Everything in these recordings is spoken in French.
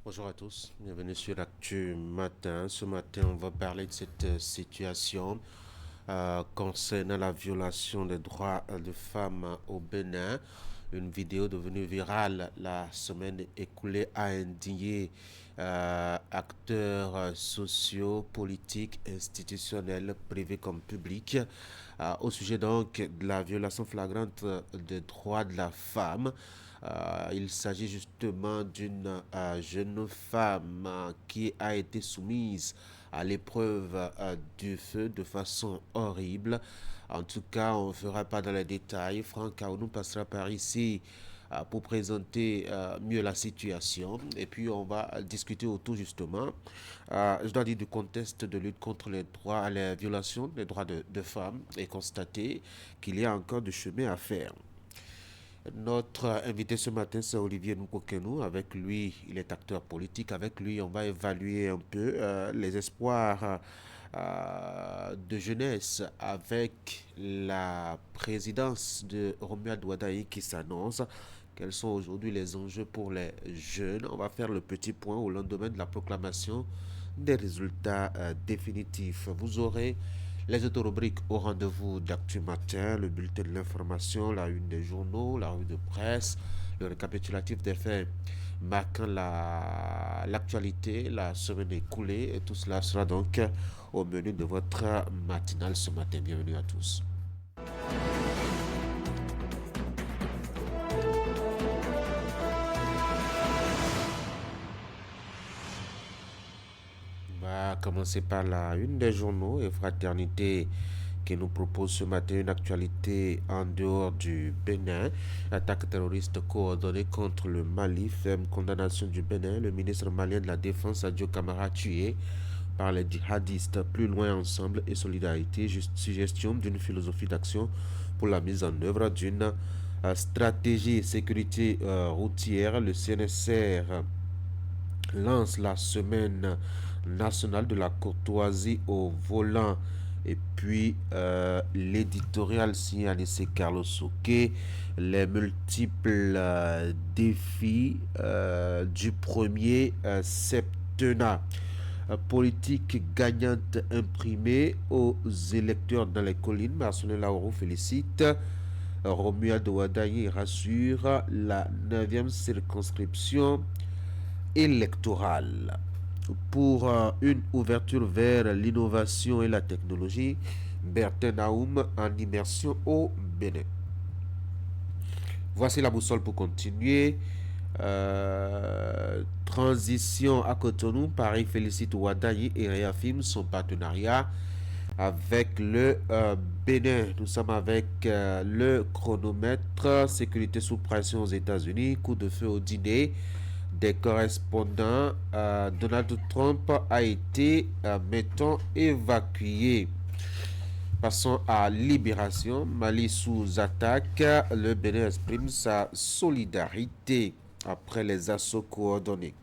Bonjour à tous, bienvenue sur Actu Matin. Ce matin, on va parler de cette situation concernant la violation des droits des femmes au Bénin. Une vidéo devenue virale la semaine écoulée a indigné acteurs sociaux, politiques, institutionnels, privés comme publics, au sujet donc de la violation flagrante des droits de la femme. Il s'agit justement d'une jeune femme qui a été soumise à l'épreuve du feu de façon horrible. En tout cas, on ne fera pas dans les détails. Franck Aounou passera par ici pour présenter mieux la situation. Et puis, on va discuter autour justement, je dois dire, du contexte de lutte contre les droits, les violations des droits de femmes et constater qu'il y a encore du chemin à faire. Notre invité ce matin, c'est Olivier Nkokenou. Avec lui, il est acteur politique. Avec lui, on va évaluer un peu les espoirs de jeunesse avec la présidence de Romuald Ouadaï qui s'annonce. Quels sont aujourd'hui les enjeux pour les jeunes? On va faire le petit point au lendemain de la proclamation des résultats définitifs. Vous aurez les autorubriques au rendez-vous d'Actu Matin, le bulletin de l'information, la une des journaux, la revue de presse, le récapitulatif des faits marquant l'actualité, la semaine écoulée. Et tout cela sera donc au menu de votre matinale ce matin. Bienvenue à tous. On va commencer par la une des journaux et Fraternité qui nous propose ce matin une actualité en dehors du Bénin. Attaque terroriste coordonnée contre le Mali, ferme condamnation du Bénin. Le ministre malien de la Défense, Adio Camara, tué par les djihadistes. Plus loin ensemble et solidarité, suggestion d'une philosophie d'action pour la mise en œuvre d'une stratégie sécurité routière. Le CNSR lance la semaine nationale de la courtoisie au volant. Et puis l'éditorial signé Anissé Carlos Souquet, les multiples défis du premier septennat. Politique gagnante imprimée aux électeurs dans les collines. Marcelin Lauro félicite. Romuald Ouadaï rassure la 9e circonscription électorale. Pour une ouverture vers l'innovation et la technologie, Bertin Naoum en immersion au Bénin. Voici la boussole pour continuer. Transition à Cotonou, Paris félicite Ouadaï et réaffirme son partenariat avec le Bénin. Nous sommes avec le chronomètre, sécurité sous pression aux États-Unis, coup de feu au dîner des correspondants. Donald Trump a été, mettons, évacué. Passons à Libération. Mali sous attaque. Le Bénin exprime sa solidarité après les assauts coordonnés.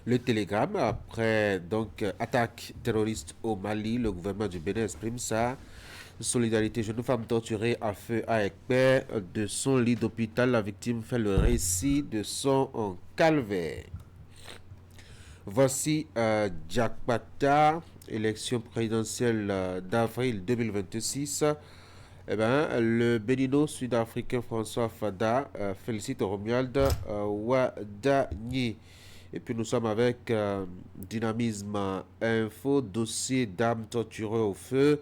Le Télégramme, après donc attaque terroriste au Mali, le gouvernement du Bénin exprime sa solidarité. Jeune femme torturée à feu à Ekpé, de son lit d'hôpital, la victime fait le récit de son calvaire. Voici Jakpata, élection présidentielle d'avril 2026. Eh ben, le bénino sud-africain François Fada félicite Romuald Ouadaï. Et puis nous sommes avec Dynamisme Info, dossier d'âmes torturées au feu.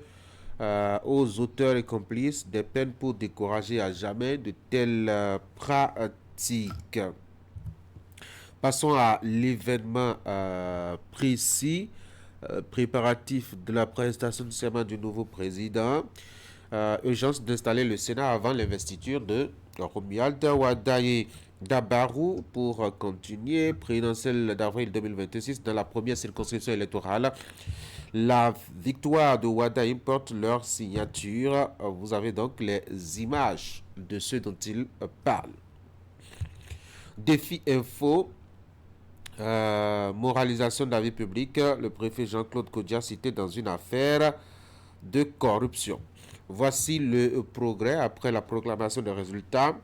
Aux auteurs et complices des peines pour décourager à jamais de telles pratiques. Passons à l'événement précis, préparatif de la prestation de serment du nouveau président. Urgence d'installer le Sénat avant l'investiture de Romuald Ouadaï. Dabarou pour continuer, présidentielle d'avril 2026 dans la première circonscription électorale. La victoire de Ouadaï porte leur signature. Vous avez donc les images de ceux dont ils parlent. Défi info. Moralisation de la vie publique. Le préfet Jean-Claude Kodia cité dans une affaire de corruption. Voici le progrès après la proclamation des résultats.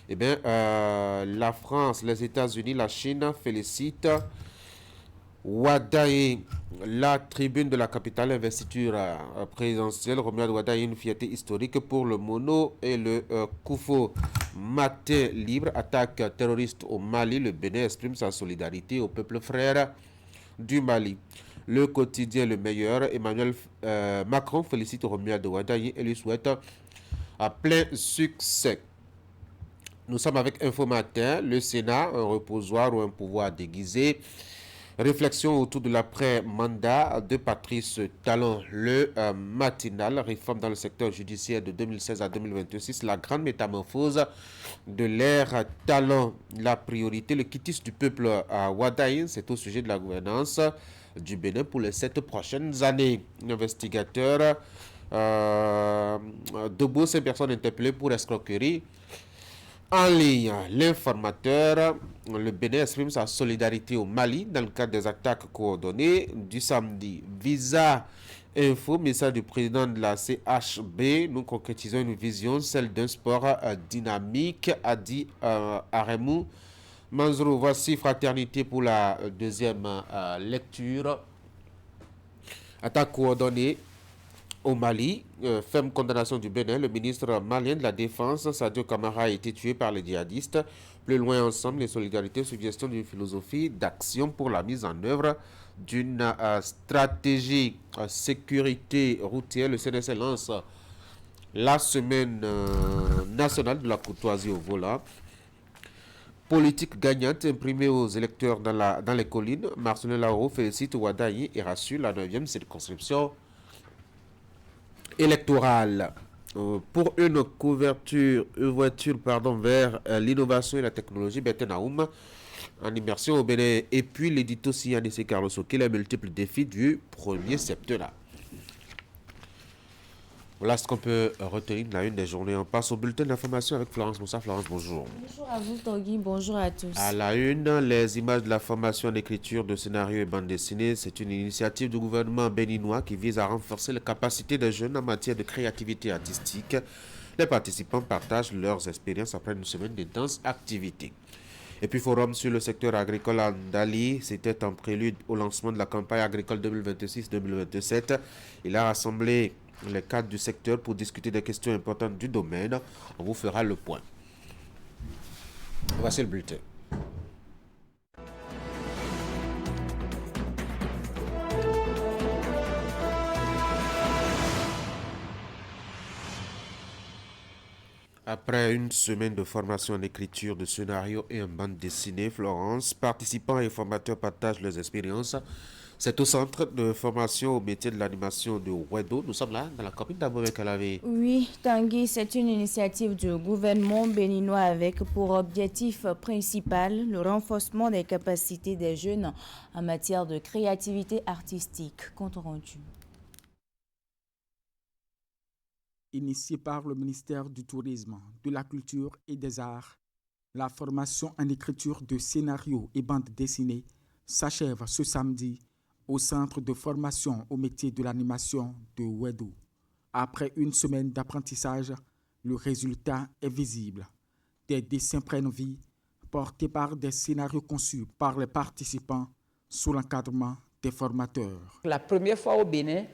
Eh bien, la France, les États-Unis, la Chine félicitent Ouaddaï. La tribune de la capitale, investiture présidentielle, Romuald Ouaddaï, une fierté historique pour le Mono et le Koufo. Matin libre, attaque terroriste au Mali. Le Bénin exprime sa solidarité au peuple frère du Mali. Le quotidien Le Meilleur, Emmanuel Macron félicite Romuald Ouaddaï et lui souhaite à plein succès. Nous sommes avec Info Matin, le Sénat, un reposoir ou un pouvoir déguisé. Réflexion autour de l'après-mandat de Patrice Talon, le matinal, réforme dans le secteur judiciaire de 2016 à 2026, la grande métamorphose de l'ère Talon, la priorité, le quitus du peuple à Ouaddaï, c'est au sujet de la gouvernance du Bénin pour les 7 prochaines années. Investigateur, debout, 5 personnes interpellées pour escroquerie. En ligne, l'informateur, le Bénin exprime sa solidarité au Mali dans le cadre des attaques coordonnées du samedi. Visa Info, message du président de la CHB, nous concrétisons une vision, celle d'un sport dynamique, a dit Aremou Manzrou. Voici Fraternité pour la deuxième lecture. Attaque coordonnée au Mali, ferme condamnation du Bénin, le ministre malien de la Défense, Sadio Kamara, a été tué par les djihadistes. Plus loin ensemble, les solidarités, suggestion d'une philosophie d'action pour la mise en œuvre d'une stratégie sécurité routière. Le CNSL lance la semaine nationale de la courtoisie au volant. Politique gagnante imprimée aux électeurs dans les collines. Marcelin Lauro félicite Ouaddaï et rassure la 9e circonscription électorale. Pour une ouverture vers l'innovation et la technologie, Bertin Aoum en immersion au Bénin. Et puis l'édito Siane C. Carlos Oki, les multiples défis du premier septennat. Voilà ce qu'on peut retenir de la une des journées. On passe au bulletin d'information avec Florence Moussa. Florence, bonjour. Bonjour à vous, Tanguy. Bonjour à tous. À la une, les images de la formation en écriture de scénarios et bande dessinée. C'est une initiative du gouvernement béninois qui vise à renforcer les capacités des jeunes en matière de créativité artistique. Les participants partagent leurs expériences après une semaine d'intenses activités. Et puis, forum sur le secteur agricole à Ndali, c'était en prélude au lancement de la campagne agricole 2026-2027. Il a rassemblé les cadres du secteur pour discuter des questions importantes du domaine. On vous fera le point. Voici le bulletin. Après une semaine de formation en écriture de scénario et en bande dessinée, Florence, participants et formateurs partagent leurs expériences. C'est au centre de formation au métier de l'animation de Wedo. Nous sommes là, dans la commune d'Abomey-Calavé. Oui, Tanguy, c'est une initiative du gouvernement béninois avec pour objectif principal le renforcement des capacités des jeunes en matière de créativité artistique. Compte rendu. Initiée par le ministère du Tourisme, de la Culture et des Arts, la formation en écriture de scénarios et bandes dessinées s'achève ce samedi au centre de formation au métier de l'animation de Wedo. Après une semaine d'apprentissage, le résultat est visible. Des dessins prennent vie, portés par des scénarios conçus par les participants sous l'encadrement des formateurs. La première fois au Bénin,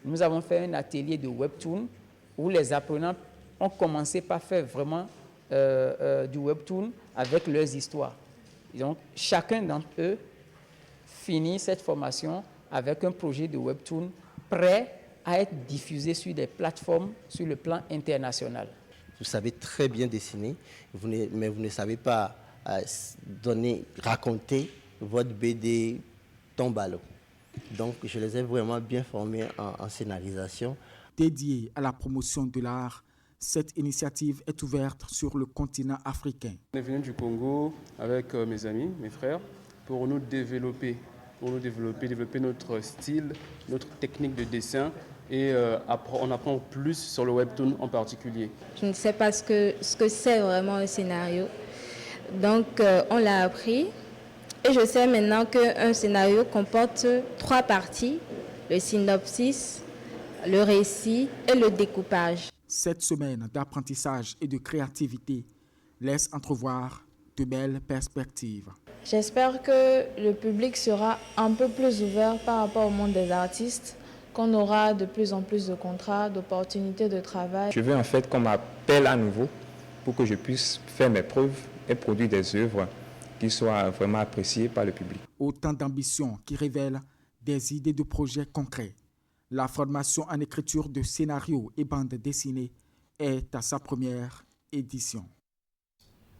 nous avons fait un atelier de webtoon où les apprenants ont commencé par faire vraiment du webtoon avec leurs histoires. Et donc, chacun d'entre eux finit cette formation avec un projet de webtoon prêt à être diffusé sur des plateformes sur le plan international. Vous savez très bien dessiner, mais vous ne savez pas raconter votre BD tombe à l'eau. Donc, je les ai vraiment bien formés en scénarisation. Dédiée à la promotion de l'art, cette initiative est ouverte sur le continent africain. On est venu du Congo avec mes amis, mes frères, pour nous développer notre style, notre technique de dessin et on apprend plus sur le webtoon en particulier. Je ne sais pas ce que c'est vraiment un scénario. Donc on l'a appris et je sais maintenant qu'un scénario comporte 3 parties, le synopsis, le récit et le découpage. Cette semaine d'apprentissage et de créativité laisse entrevoir de belles perspectives. J'espère que le public sera un peu plus ouvert par rapport au monde des artistes, qu'on aura de plus en plus de contrats, d'opportunités de travail. Je veux en fait qu'on m'appelle à nouveau pour que je puisse faire mes preuves et produire des œuvres qui soient vraiment appréciées par le public. Autant d'ambitions qui révèlent des idées de projets concrets. La formation en écriture de scénarios et bandes dessinées est à sa première édition.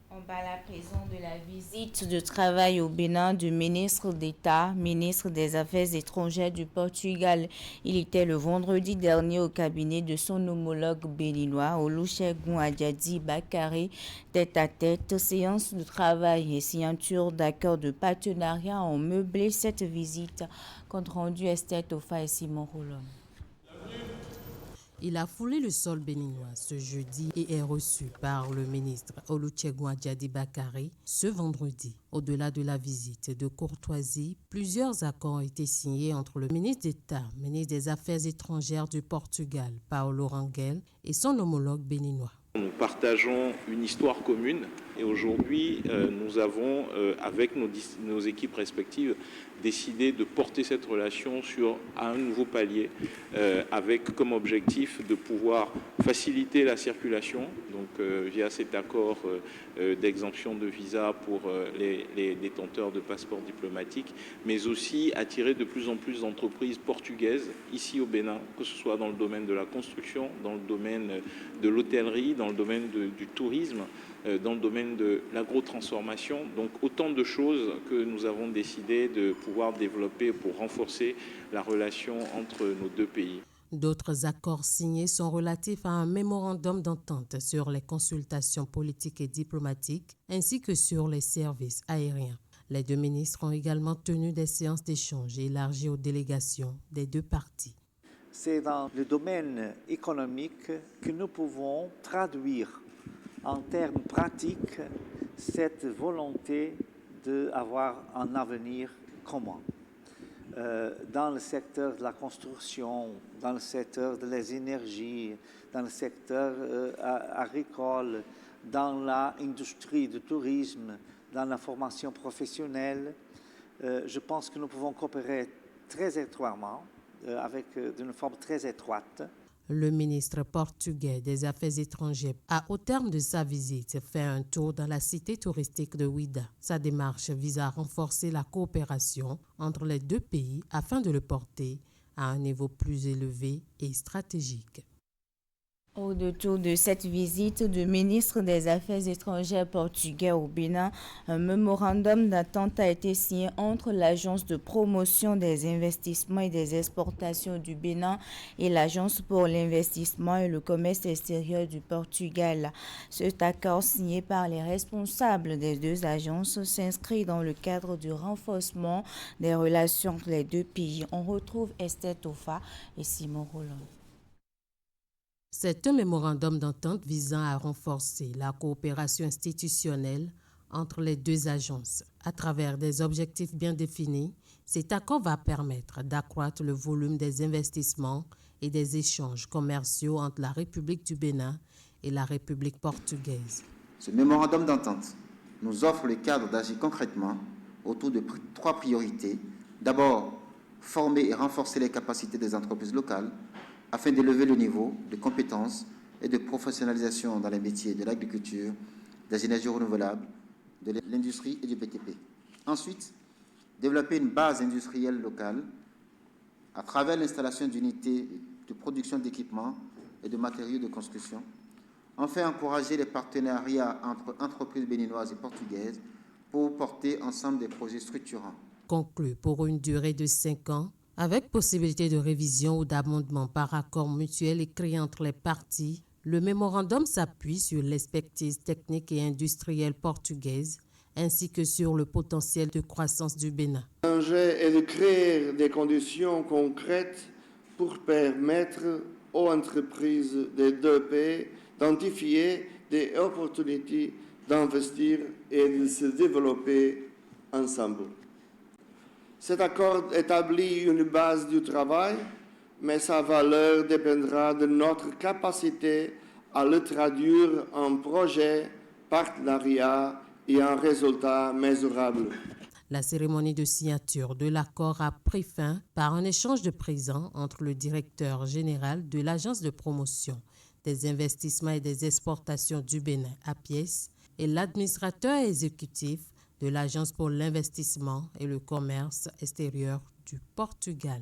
On parle à présent de la visite de travail au Bénin du ministre d'État, ministre des Affaires étrangères du Portugal. Il était le vendredi dernier au cabinet de son homologue béninois, Olusegun Adjadi Bakare, tête à tête. Séance de travail et signature d'accords de partenariat ont meublé cette visite. Compte rendu Esther Tofa et Simon Roulon. Il a foulé le sol béninois ce jeudi et est reçu par le ministre Olusegun Adjadi Bakare ce vendredi. Au-delà de la visite de courtoisie, plusieurs accords ont été signés entre le ministre d'État, ministre des Affaires étrangères du Portugal, Paulo Rangel, et son homologue béninois. Nous partageons une histoire commune et aujourd'hui, nous avons, avec nos équipes respectives, décidé de porter cette relation à un nouveau palier avec comme objectif de pouvoir faciliter la circulation, donc via cet accord d'exemption de visa pour les détenteurs de passeports diplomatiques, mais aussi attirer de plus en plus d'entreprises portugaises ici au Bénin, que ce soit dans le domaine de la construction, dans le domaine de l'hôtellerie, dans le domaine du tourisme, dans le domaine de l'agrotransformation. Donc autant de choses que nous avons décidé de pouvoir développer pour renforcer la relation entre nos deux pays. D'autres accords signés sont relatifs à un mémorandum d'entente sur les consultations politiques et diplomatiques ainsi que sur les services aériens. Les deux ministres ont également tenu des séances d'échange élargies aux délégations des deux parties. C'est dans le domaine économique que nous pouvons traduire en termes pratiques cette volonté d'avoir un avenir commun. Dans le secteur de la construction, dans le secteur des énergies, dans le secteur agricole, dans l'industrie du tourisme, dans la formation professionnelle, je pense que nous pouvons coopérer très étroitement, d'une forme très étroite. Le ministre portugais des Affaires étrangères a, au terme de sa visite, fait un tour dans la cité touristique de Ouida. Sa démarche vise à renforcer la coopération entre les deux pays afin de le porter à un niveau plus élevé et stratégique. Au détour de cette visite du ministre des Affaires étrangères portugais au Bénin, un mémorandum d'entente a été signé entre l'Agence de promotion des investissements et des exportations du Bénin et l'Agence pour l'investissement et le commerce extérieur du Portugal. Cet accord signé par les responsables des deux agences s'inscrit dans le cadre du renforcement des relations entre les deux pays. On retrouve Esther Tofa et Simon Roulon. C'est un mémorandum d'entente visant à renforcer la coopération institutionnelle entre les deux agences. À travers des objectifs bien définis, cet accord va permettre d'accroître le volume des investissements et des échanges commerciaux entre la République du Bénin et la République portugaise. Ce mémorandum d'entente nous offre le cadre d'agir concrètement autour de 3 priorités. D'abord, former et renforcer les capacités des entreprises locales afin d'élever le niveau de compétences et de professionnalisation dans les métiers de l'agriculture, des énergies renouvelables, de l'industrie et du BTP. Ensuite, développer une base industrielle locale à travers l'installation d'unités de production d'équipements et de matériaux de construction. Enfin, encourager les partenariats entre entreprises béninoises et portugaises pour porter ensemble des projets structurants. Conclu pour une durée de 5 ans, avec possibilité de révision ou d'amendement par accord mutuel écrit entre les parties, le mémorandum s'appuie sur l'expertise technique et industrielle portugaise ainsi que sur le potentiel de croissance du Bénin. L'enjeu est de créer des conditions concrètes pour permettre aux entreprises des deux pays d'identifier des opportunités d'investir et de se développer ensemble. Cet accord établit une base du travail mais sa valeur dépendra de notre capacité à le traduire en projet, partenariat et en résultat mesurable. La cérémonie de signature de l'accord a pris fin par un échange de présents entre le directeur général de l'Agence de promotion des investissements et des exportations du Bénin, APIES, et l'administrateur exécutif de l'Agence pour l'investissement et le commerce extérieur du Portugal.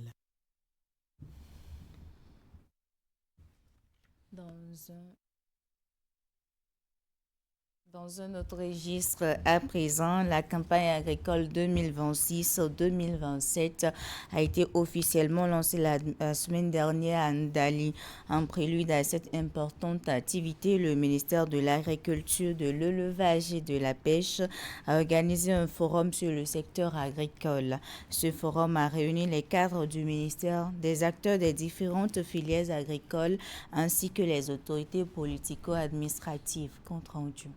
Dans un autre registre, à présent, la campagne agricole 2026-2027 a été officiellement lancée la semaine dernière à Ndali. En prélude à cette importante activité, le ministère de l'Agriculture, de l'Élevage et de la Pêche a organisé un forum sur le secteur agricole. Ce forum a réuni les cadres du ministère, des acteurs des différentes filières agricoles ainsi que les autorités politico-administratives. Compte rendu.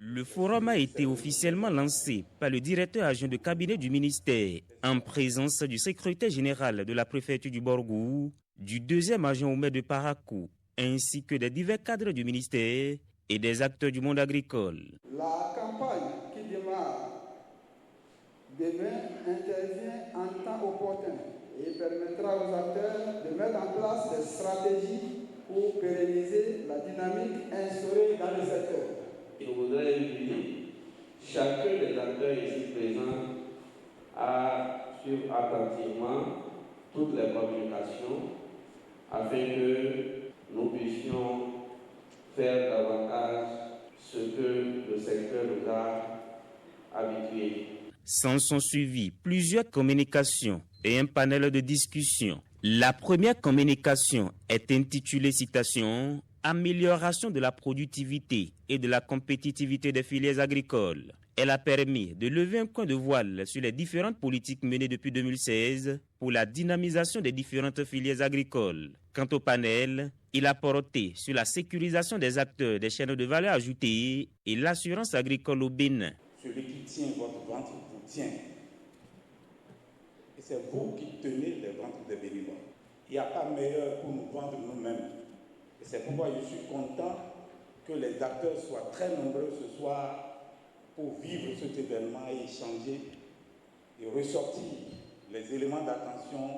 Le forum a été officiellement lancé par le directeur adjoint de cabinet du ministère en présence du secrétaire général de la préfecture du Borgou, du deuxième adjoint au maire de Parakou, ainsi que des divers cadres du ministère et des acteurs du monde agricole. La campagne qui démarre demain intervient en temps opportun et permettra aux acteurs de mettre en place des stratégies pour pérenniser la dynamique instaurée dans le secteur. Je voudrais inviter chacun des acteurs ici présents à suivre attentivement toutes les communications afin que nous puissions faire davantage ce que le secteur nous a habitués. S'en sont suivis plusieurs communications et un panel de discussion. La première communication est intitulée citation « Amélioration de la productivité et de la compétitivité des filières agricoles ». Elle a permis de lever un coin de voile sur les différentes politiques menées depuis 2016 pour la dynamisation des différentes filières agricoles. Quant au panel, il a porté sur la sécurisation des acteurs des chaînes de valeur ajoutée et l'assurance agricole au Bénin. Celui qui tient votre ventre vous tient. Et c'est vous qui tenez les ventres des Béninois. Il n'y a pas meilleur pour nous vendre nous-mêmes. Et c'est pourquoi je suis content que les acteurs soient très nombreux ce soir pour vivre cet événement et échanger et ressortir les éléments d'attention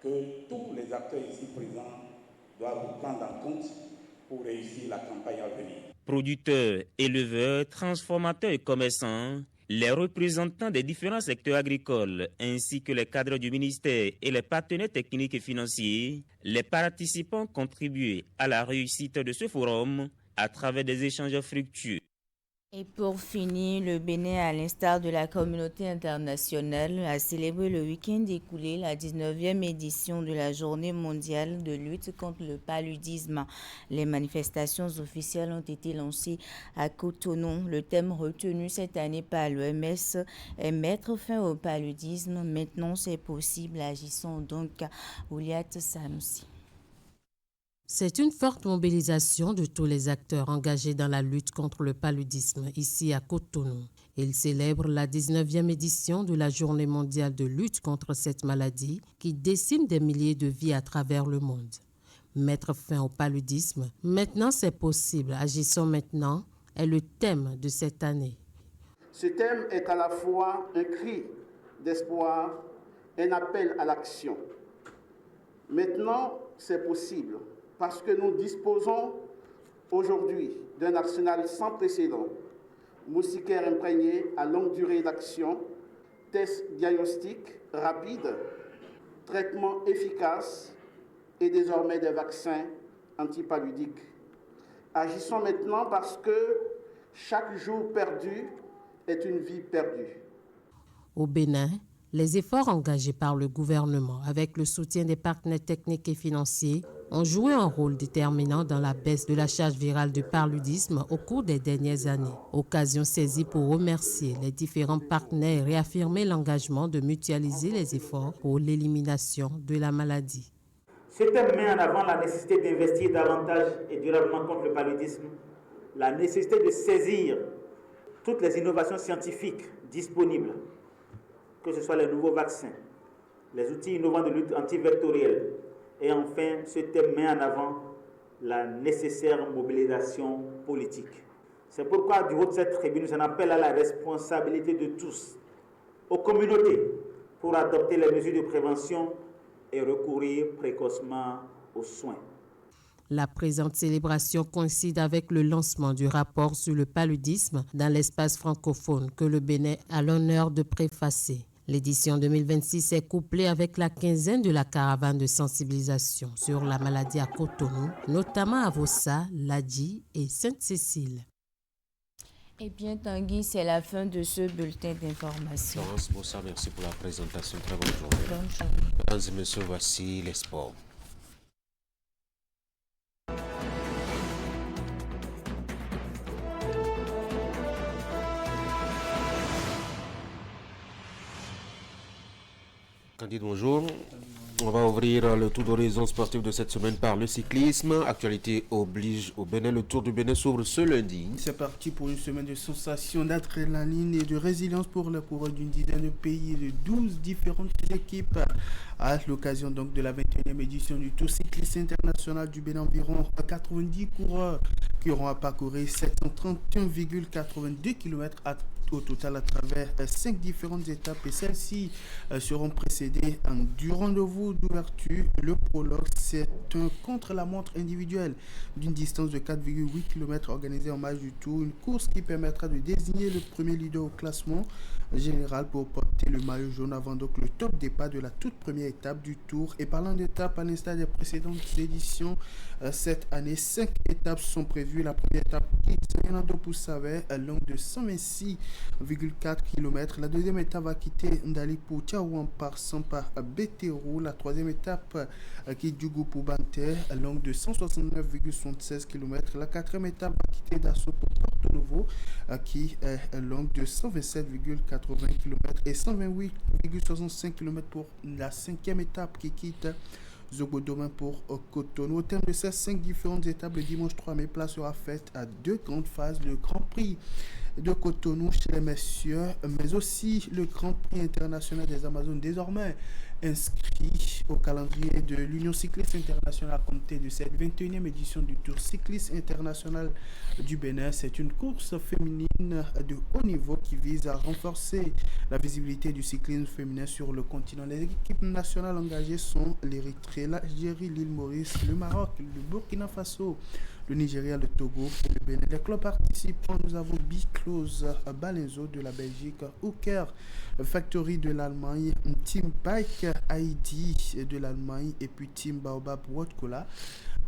que tous les acteurs ici présents doivent prendre en compte pour réussir la campagne à venir. Producteurs, éleveurs, transformateurs et commerçants, les représentants des différents secteurs agricoles ainsi que les cadres du ministère et les partenaires techniques et financiers, les participants ont contribué à la réussite de ce forum à travers des échanges fructueux. Et pour finir, le Bénin, à l'instar de la communauté internationale, a célébré le week-end écoulé la 19e édition de la Journée mondiale de lutte contre le paludisme. Les manifestations officielles ont été lancées à Cotonou. Le thème retenu cette année par l'OMS est « Mettre fin au paludisme. Maintenant, c'est possible. Agissons donc ». Ouliat Sanoussi. C'est une forte mobilisation de tous les acteurs engagés dans la lutte contre le paludisme ici à Cotonou. Il célèbre la 19e édition de la Journée mondiale de lutte contre cette maladie qui décime des milliers de vies à travers le monde. Mettre fin au paludisme, maintenant c'est possible, agissons maintenant, est le thème de cette année. Ce thème est à la fois un cri d'espoir et un appel à l'action. Maintenant, c'est possible. Parce que nous disposons aujourd'hui d'un arsenal sans précédent, moustiquaires imprégnés à longue durée d'action, tests diagnostiques rapides, traitements efficaces et désormais des vaccins antipaludiques. Agissons maintenant parce que chaque jour perdu est une vie perdue. Au Bénin, les efforts engagés par le gouvernement avec le soutien des partenaires techniques et financiers ont joué un rôle déterminant dans la baisse de la charge virale du paludisme au cours des dernières années. Occasion saisie pour remercier les différents partenaires et réaffirmer l'engagement de mutualiser les efforts pour l'élimination de la maladie. Ce thème met en avant la nécessité d'investir davantage et durablement contre le paludisme, la nécessité de saisir toutes les innovations scientifiques disponibles, que ce soit les nouveaux vaccins, les outils innovants de lutte antivectorielle, Et enfin, ce thème met en avant la nécessaire mobilisation politique. C'est pourquoi, du haut de cette tribune, j'en appelle à la responsabilité de tous, aux communautés, pour adopter les mesures de prévention et recourir précocement aux soins. La présente célébration coïncide avec le lancement du rapport sur le paludisme dans l'espace francophone que le Bénin a l'honneur de préfacer. L'édition 2026 est couplée avec la quinzaine de la caravane de sensibilisation sur la maladie à Cotonou, notamment à Vossa, Ladji et Sainte-Cécile. Eh bien, Tanguy, c'est la fin de ce bulletin d'information. Florence Bossa, merci pour la présentation. Très bonne journée. Bonne journée. Mesdames et messieurs, voici les sports. Candide, bonjour. On va ouvrir le tour d'horizon sportif de cette semaine par le cyclisme. Actualité oblige au Bénin. Le Tour du Bénin s'ouvre ce lundi. C'est parti pour une semaine de sensations, d'adrénaline et de résilience pour le coureur d'une dizaine de pays et de 12 différentes équipes. À l'occasion donc de la 21e édition du Tour cycliste international du Bénin, environ 90 coureurs qui auront à parcourir 731,82 km au total à travers 5 différentes étapes, et celles-ci seront précédées du rendez-vous d'ouverture. Le prologue, c'est un contre-la-montre individuel d'une distance de 4,8 km organisé en marge du Tour, une course qui permettra de désigner le premier leader au classement général pour porter le maillot jaune avant donc le top départ de la toute première étape du Tour. Et parlant d'étapes, à l'instar des précédentes éditions, cette année 5 étapes sont prévues. La première étape qui Fernando Poussavert, longue de 126,4 km. La deuxième étape va quitter Ndali pour Tiaouan passant par Bétérou. La troisième étape quitte Djougou pour Banter, longue de 169,76 km. La quatrième étape va quitter Dasso pour Porto Novo, qui est longue de 127,80 km et 128,65 km pour la cinquième étape qui quitte Zogodomain pour Cotonou. Au terme de ces 5 différentes étapes, le dimanche 3 mai, place sera faite à 2 grandes phases: le Grand Prix de Cotonou chez les messieurs, mais aussi le Grand Prix international des Amazones, désormais inscrit au calendrier de l'Union cycliste internationale à compter de cette 21e édition du Tour cycliste international du Bénin. C'est une course féminine de haut niveau qui vise à renforcer la visibilité du cyclisme féminin sur le continent. Les équipes nationales engagées sont l'Érythrée, l'Algérie, l'île Maurice, le Maroc, le Burkina Faso, le Nigeria, le Togo et le Bénin. Les clubs participants, nous avons Biclose Balenzo de la Belgique, Hooker Factory de l'Allemagne, Team Bike ID de l'Allemagne et puis Team Baobab Wodkola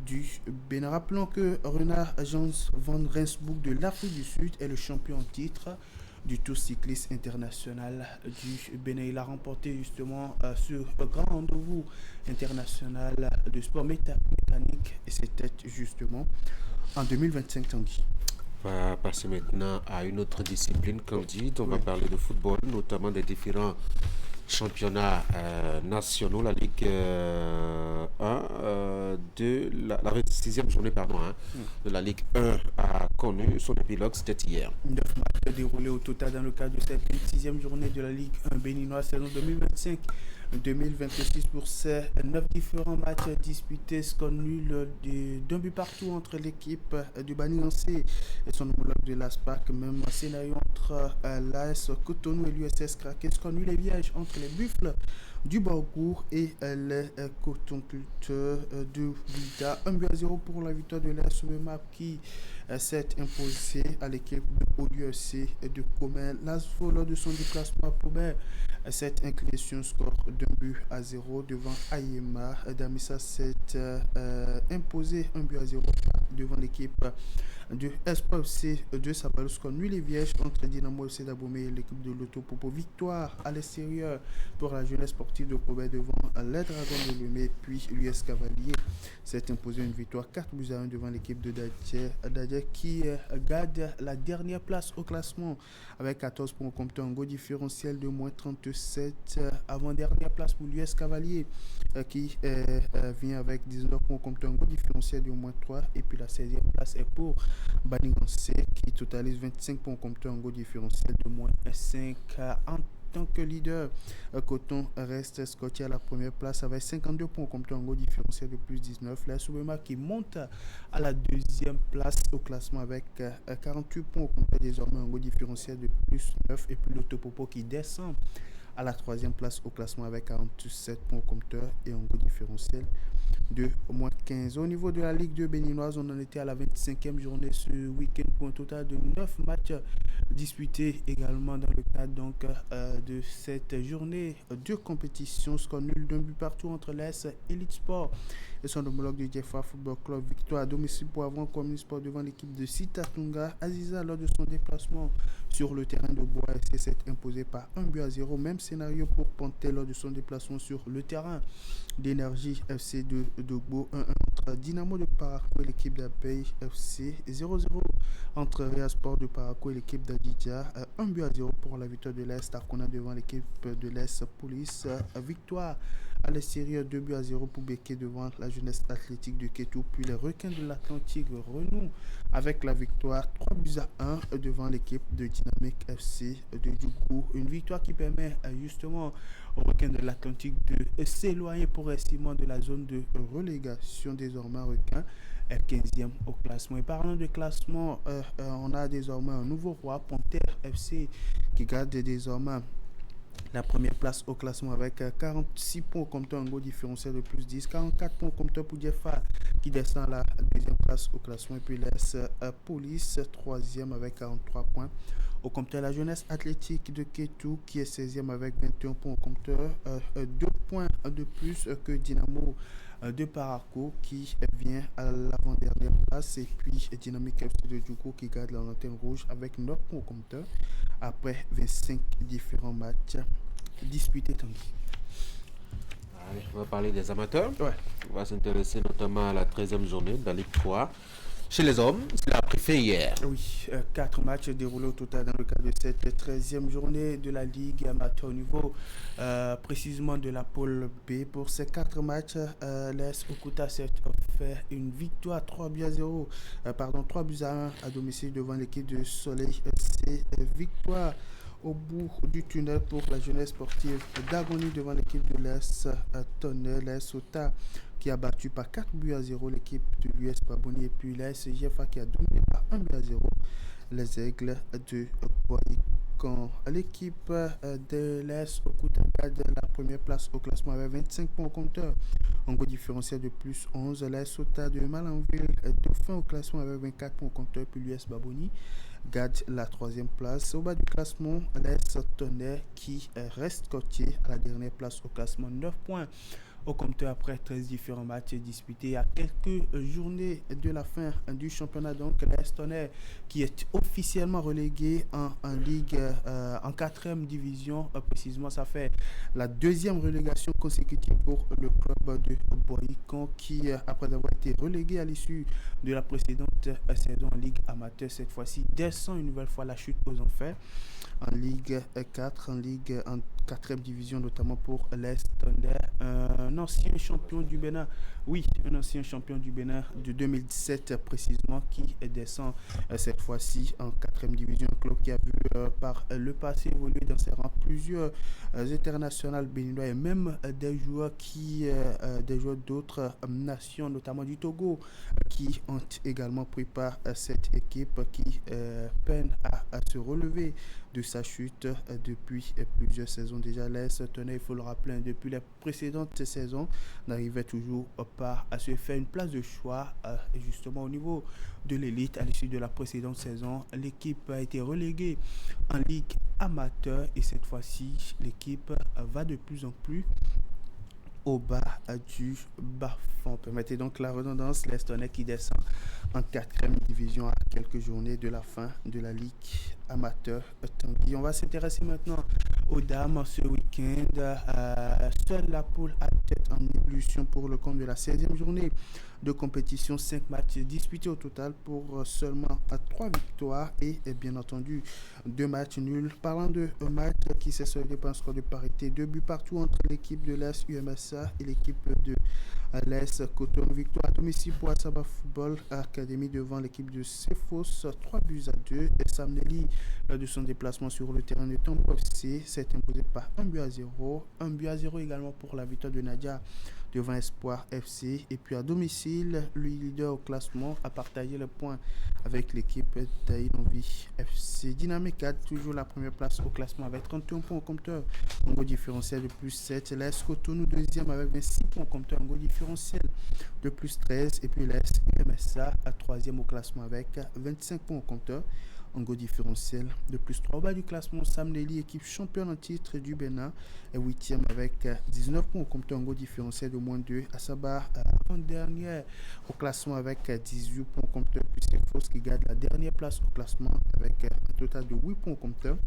du Bénin. Rappelons que Renard Jans van Rensburg de l'Afrique du Sud est le champion en titre du Tour cycliste international du Bénin. Il a remporté justement ce grand rendez-vous international de sport mécanique, et c'était justement en 2025. Tanguy. On va passer maintenant à une autre discipline, Candide. On va parler de football, notamment des différents championnats nationaux. La Ligue 1 de la 26e journée de la Ligue 1 a connu son épilogue, c'était hier. 9 matchs déroulés au total dans le cadre de cette 26e journée de la Ligue 1 béninoise saison 2025-2026 pour ces 9 différents matchs disputés. Score nul d'un but partout entre l'équipe du Baningancé et son homologue de l'ASPAC. Même scénario entre l'AS Cotonou et l'USS Kraken. Score nul et vierge entre les Buffles du Bargour et les cotonculteurs de Vita. 1-0 pour la victoire de l'AS Map qui s'est imposé à l'équipe de OUFC de Comel. L'ASFO, lors de son déplacement à Poubert, cette inclination score d'1-0 devant Ayema. Damissa s'est imposé 1-0 devant l'équipe de Espoir FC de Sabalou. Score nul et vierge entre Dynamo FC d'Abomey et l'équipe de Loto Popo. Victoire à l'extérieur pour la jeunesse sportive de Poubert devant les Dragons de Lemay. Puis l'US Cavalier s'est imposé une victoire 4-1 devant l'équipe de Dadje qui garde la dernière place au classement avec 14 points comptant un goal différentiel de moins 37. Avant-dernière place pour l'US Cavalier qui vient avec 19 points comptant un goal différentiel de moins 3. Et puis la 16e place est pour Baningancé qui totalise 25 points comptant un goal différentiel de moins 5. tant que leader. Coton reste scotché à la première place avec 52 points au compteur en goal différentiel de plus 19. La Soubema qui monte à la deuxième place au classement avec 48 points au compteur désormais en goal différentiel de plus 9. Et puis le Topopo qui descend à la troisième place au classement avec 47 points au compteur et un goal différentiel de moins 15. Au niveau de la Ligue 2 béninoise, on en était à la 25e journée ce week-end pour un total de 9 matchs disputés également dans le cadre donc, de cette journée de compétition. Score nul d'un but partout entre l'AS Elite Sport et son homologue du Jeffa Football Club. Victoire à domicile pour Avron Community Sport devant l'équipe de Sitatunga. Aziza, lors de son déplacement sur le terrain de Bois FC, s'est imposé par 1-0. Même scénario pour Panthère lors de son déplacement sur le terrain d'Énergie FC de Dogbo. 1-1 entre Dynamo de Parakou et l'équipe d'Abeille FC. 0-0 entre Real Sport de Parakou et l'équipe d'Adidja. 1-0 pour la victoire de l'Est Arcona devant l'équipe de l'Est Police. Victoire à l'extérieur 2-0 pour Béké devant la Jeunesse Athlétique de Kétou. Puis les Requins de l'Atlantique renouent avec la victoire 3-1 devant l'équipe de Dynamique FC de Djougou. Une victoire qui permet justement aux Requins de l'Atlantique de s'éloigner progressivement de la zone de relégation. Désormais, Requin est 15e au classement. Et parlant de classement, on a désormais un nouveau roi, Panthère FC, qui garde désormais la première place au classement avec 46 points au compteur en goal différentiel de plus 10, 44 points au compteur pour Jeffa qui descend à la deuxième place au classement, et puis laisse Police 3e avec 43 points au compteur. La Jeunesse Athlétique de Kétou qui est 16e avec 21 points au compteur, 2 points de plus que Dynamo de Parakou qui vient à l'avant-dernière place, et puis Dynamique FC de Djougou qui garde la lanterne rouge avec 9 points au compteur après 25 différents matchs disputés. On va parler des amateurs. Ouais. On va s'intéresser notamment à la 13e journée de la Ligue 3. Chez les hommes, c'est la préfet hier. Oui, 4 matchs déroulés au total dans le cadre de cette 13e journée de la Ligue amateur au niveau précisément de la pôle B. Pour ces 4 matchs, l'AS Okuta s'est fait une victoire 3-1 à domicile devant l'équipe de Soleil FC. Victoire au bout du tunnel pour la jeunesse sportive d'Agoni devant l'équipe de l'AS Tonnerre. L'AS Ota qui a battu par 4-0 l'équipe de l'US Baboni, et puis l'AS Jeffa qui a dominé par 1-0 les Aigles de Boycon. L'équipe de l'AS Okuta garde la première place au classement avec 25 points au compteur en goal différentiel de plus 11. L'AS Ota de Malanville dauphin au classement avec 24 points au compteur, puis l'US Baboni garde la 3e place. Au bas du classement, l'AS Tonnerre qui reste coté à la dernière place au classement, 9 points au compteur après 13 différents matchs disputés à quelques journées de la fin du championnat. Donc l'AS Tonnerre qui est officiellement relégué en Ligue en 4e division. Précisément, ça fait la 2e relégation consécutive pour le club de Boycon qui, après avoir été relégué à l'issue de la précédente saison en Ligue amateur, cette fois-ci descend une nouvelle fois la chute aux enfers en Ligue 4, en 4e division, notamment pour l'AS Tonnerre, un ancien champion du Bénin, un ancien champion du Bénin de 2017 précisément, qui descend cette fois-ci en 4e division, un club qui a vu par le passé évoluer dans ses rangs plusieurs internationales béninois et même des joueurs d'autres nations, notamment du Togo, qui ont également pris part à cette équipe qui peine à se relever de sa chute depuis plusieurs saisons déjà. L'AS Tonnerre, il faut le rappeler, depuis les précédentes saisons, n'arrivait toujours pas à se faire une place de choix justement au niveau de l'élite. À l'issue de la précédente saison, l'équipe a été reléguée en Ligue amateur, et cette fois-ci, l'équipe va de plus en plus au bas du bas-fond. Permettez donc la redondance, l'AS Tonnerre qui descend en 4e division à quelques journées de la fin de la Ligue amateur Tanguy. On va s'intéresser maintenant aux dames ce week-end. Seule la poule a tête en ébullition pour le compte de la 16e journée de compétition. 5 matchs disputés au total pour seulement 3 victoires et bien entendu 2 matchs nuls. Parlant de match qui s'est soldé par un score de parité, 2 buts partout entre l'équipe de l'AS UMSA et l'équipe de l'AS Coton. Victoire à domicile pour Asaba Football Academy devant l'équipe de CFO Cefos 3-2. Et Samneli, lors de son déplacement sur le terrain de Tombo FC, s'est imposé par 1-0. 1-0 également pour la victoire de Nadia devant Espoir FC. Et puis à domicile, le leader au classement a partagé le point avec l'équipe d'Aïnovi FC. Dynamique a toujours la première place au classement avec 31 points au compteur, un goal différentiel de plus 7. L'AS Cotonou deuxième avec 26 points au compteur, un goal différentiel de plus 13. Et puis l'AS UMSA à troisième au classement avec 25 points au compteur, un goal différentiel de plus 3. Au bas du classement, Samneli, équipe championne en titre du Bénin, est 8e avec 19 points au compteur, un goal différentiel de moins 2. Asaba, avant-dernière au classement avec 18 points au compteur, puis Cefos qui garde la dernière place au classement avec un total de 8 points au compteur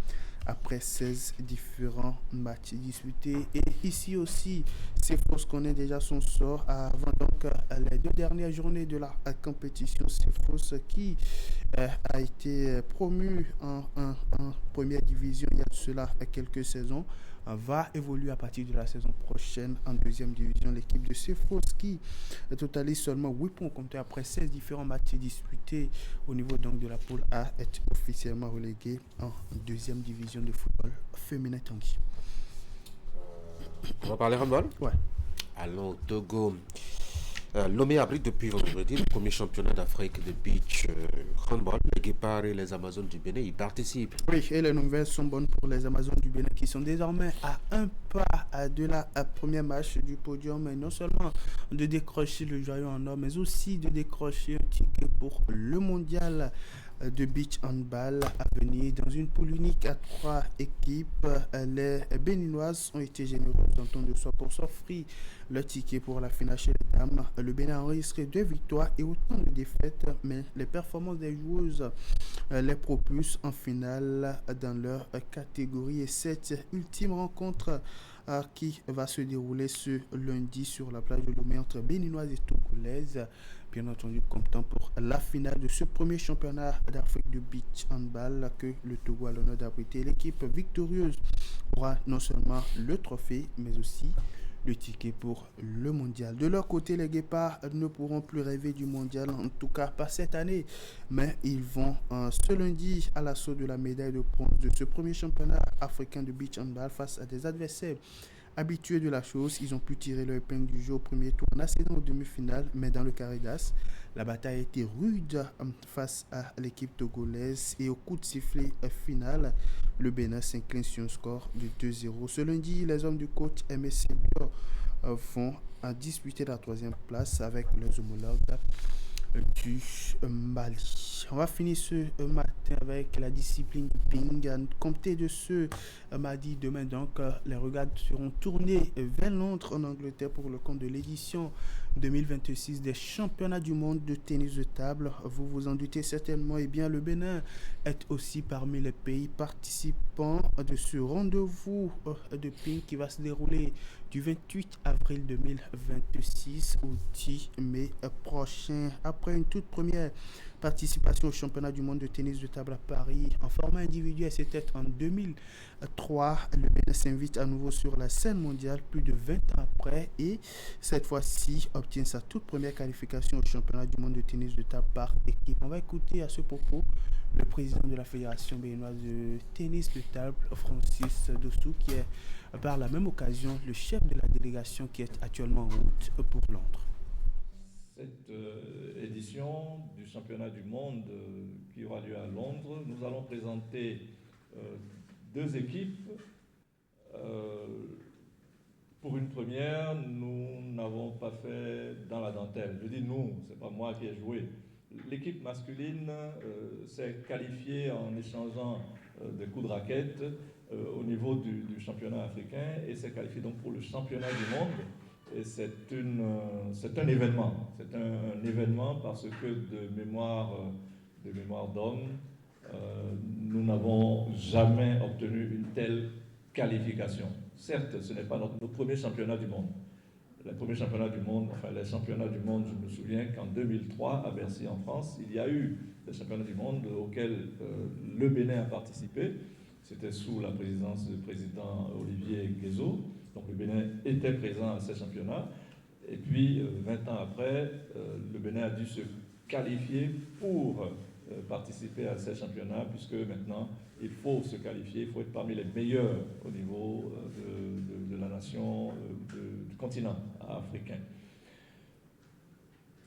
après 16 différents matchs disputés. Et ici aussi, Cefos connaît déjà son sort avant donc les 2 dernières journées de la compétition. Cefos qui a été promu en première division il y a de cela quelques saisons, va évoluer à partir de la saison prochaine en deuxième division. L'équipe de Cefos qui totalise seulement 8 points au compteur après 16 différents matchs disputés au niveau donc de la poule A est officiellement reléguée en deuxième division de football féminin. Tanguy. On va parler handball. Ouais. Allons au Togo. Lomé abrite depuis vendredi le premier championnat d'Afrique de beach handball. Les Guépards et les Amazones du Bénin y participent. Oui, et les nouvelles sont bonnes pour les Amazones du Bénin qui sont désormais à un pas de la première marche du podium, et non seulement de décrocher le joyau en or, mais aussi de décrocher un ticket pour le mondial de beach handball à venir dans une poule unique à 3 équipes. Les Béninoises ont été généreuses en temps de soi pour s'offrir le ticket pour la finale chez les dames. Le Bénin a enregistré 2 victoires et autant de défaites, mais les performances des joueuses les propulsent en finale dans leur catégorie. Et cette ultime rencontre qui va se dérouler ce lundi sur la plage de Lomé entre Béninoises et Togolaises, bien entendu comptant pour la finale de ce premier championnat d'Afrique de beach handball que le Togo a l'honneur d'abriter. L'équipe victorieuse aura non seulement le trophée, mais aussi le ticket pour le mondial. De leur côté, les Guépards ne pourront plus rêver du mondial, en tout cas pas cette année, mais ils vont ce lundi à l'assaut de la médaille de bronze de ce premier championnat africain de beach handball face à des adversaires habitués de la chose. Ils ont pu tirer leur épingle du jeu au premier tour en accédant aux demi-finales, mais dans le carré d'as, la bataille a été rude face à l'équipe togolaise et au coup de sifflet final, le Bénin s'incline sur un score de 2-0. Ce lundi, les hommes du coach MSC vont disputer la 3e place avec leurs homologues du Mali. On va finir ce matin avec la discipline du ping. Comptez de ce mardi demain, donc les regards seront tournés vers Londres en Angleterre pour le compte de l'édition 2026 des championnats du monde de tennis de table. Vous vous en doutez certainement, et bien le Bénin est aussi parmi les pays participants de ce rendez-vous de ping qui va se dérouler du 28 avril 2026 au 10 mai prochain. Après une toute première participation au championnat du monde de tennis de table à Paris en format individuel, c'était en 2003, le Bénin s'invite à nouveau sur la scène mondiale plus de 20 ans après, et cette fois-ci obtient sa toute première qualification au championnat du monde de tennis de table par équipe. On va écouter à ce propos le président de la Fédération béninoise de tennis de table, Francis Dossou, qui est par la même occasion le chef de la délégation qui est actuellement en route pour Londres. Cette édition du championnat du monde qui aura lieu à Londres, nous allons présenter 2 équipes. Pour une première, nous n'avons pas fait dans la dentelle. Je dis nous, c'est pas moi qui ai joué. L'équipe masculine s'est qualifiée en échangeant des coups de raquette au niveau du championnat africain et s'est qualifiée donc pour le championnat du monde. Et c'est un événement. C'est un événement parce que de mémoire d'homme, nous n'avons jamais obtenu une telle qualification. Certes, ce n'est pas notre premier championnat du monde. Les premiers championnats du monde, enfin les championnats du monde, je me souviens qu'en 2003, à Bercy en France, il y a eu des championnats du monde auxquels le Bénin a participé. C'était sous la présidence du président Olivier Guézo. Donc le Bénin était présent à ces championnats. Et puis, 20 ans après, le Bénin a dû se qualifier pour participer à ces championnats, puisque maintenant, il faut se qualifier, il faut être parmi les meilleurs au niveau de la nation, du continent africain.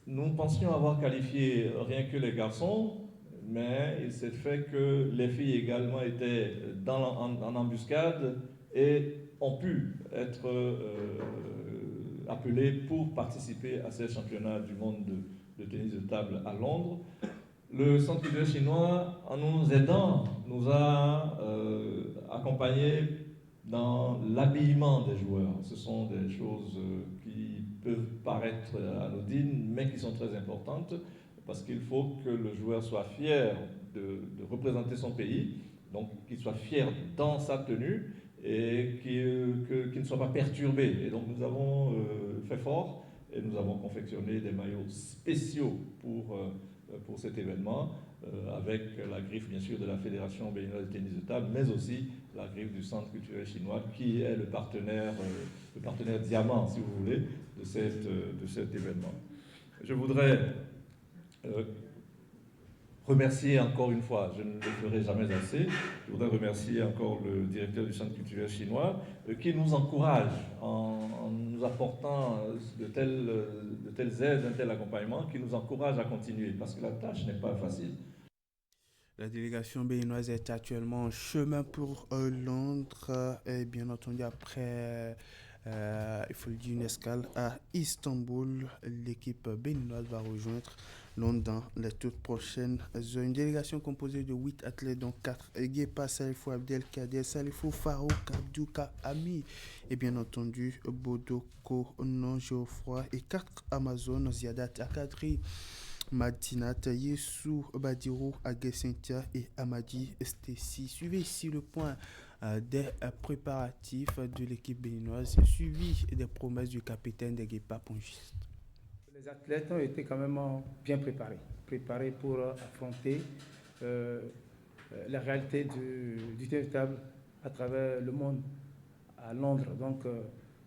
Nous pensions avoir qualifié rien que les garçons, mais il s'est fait que les filles également étaient en embuscade et ont pu être appelées pour participer à ces championnats du monde de tennis de table à Londres. Le Centre culturel chinois, en nous aidant, nous a accompagnés dans l'habillement des joueurs. Ce sont des choses qui peuvent paraître anodines, mais qui sont très importantes, parce qu'il faut que le joueur soit fier de représenter son pays, donc qu'il soit fier dans sa tenue et qu'il ne soit pas perturbé. Et donc nous avons fait fort et nous avons confectionné des maillots spéciaux pour cet événement, avec la griffe bien sûr de la Fédération béninoise de tennis de table, mais aussi la griffe du Centre culturel chinois, qui est le partenaire diamant, si vous voulez, de cet événement. Je voudrais remercier encore une fois, je ne le ferai jamais assez, je voudrais remercier encore le directeur du Centre culturel chinois qui nous encourage en nous apportant de telles aides, un tel accompagnement, qui nous encourage à continuer, parce que la tâche n'est pas facile. La délégation béninoise est actuellement en chemin pour Londres et bien entendu après, il faut le dire, une escale à Istanbul. L'équipe béninoise va rejoindre Londres dans les toutes prochaines heures. Une délégation composée de 8 athlètes, dont 4 Guepa, Salifou Abdelkader, Salifou Farouk, Abdouka Ami et bien entendu Bodoko Non Geoffroy et 4 Amazones, Ziadat Akadri, Madinat Yessou Badirou Aguesentia et Amadi Stessi. Suivez ici le point des préparatifs de l'équipe béninoise, suivi des promesses du capitaine des Guepa Pongiste. Les athlètes ont été quand même bien préparés pour affronter la réalité du tennis de table à travers le monde à Londres. Donc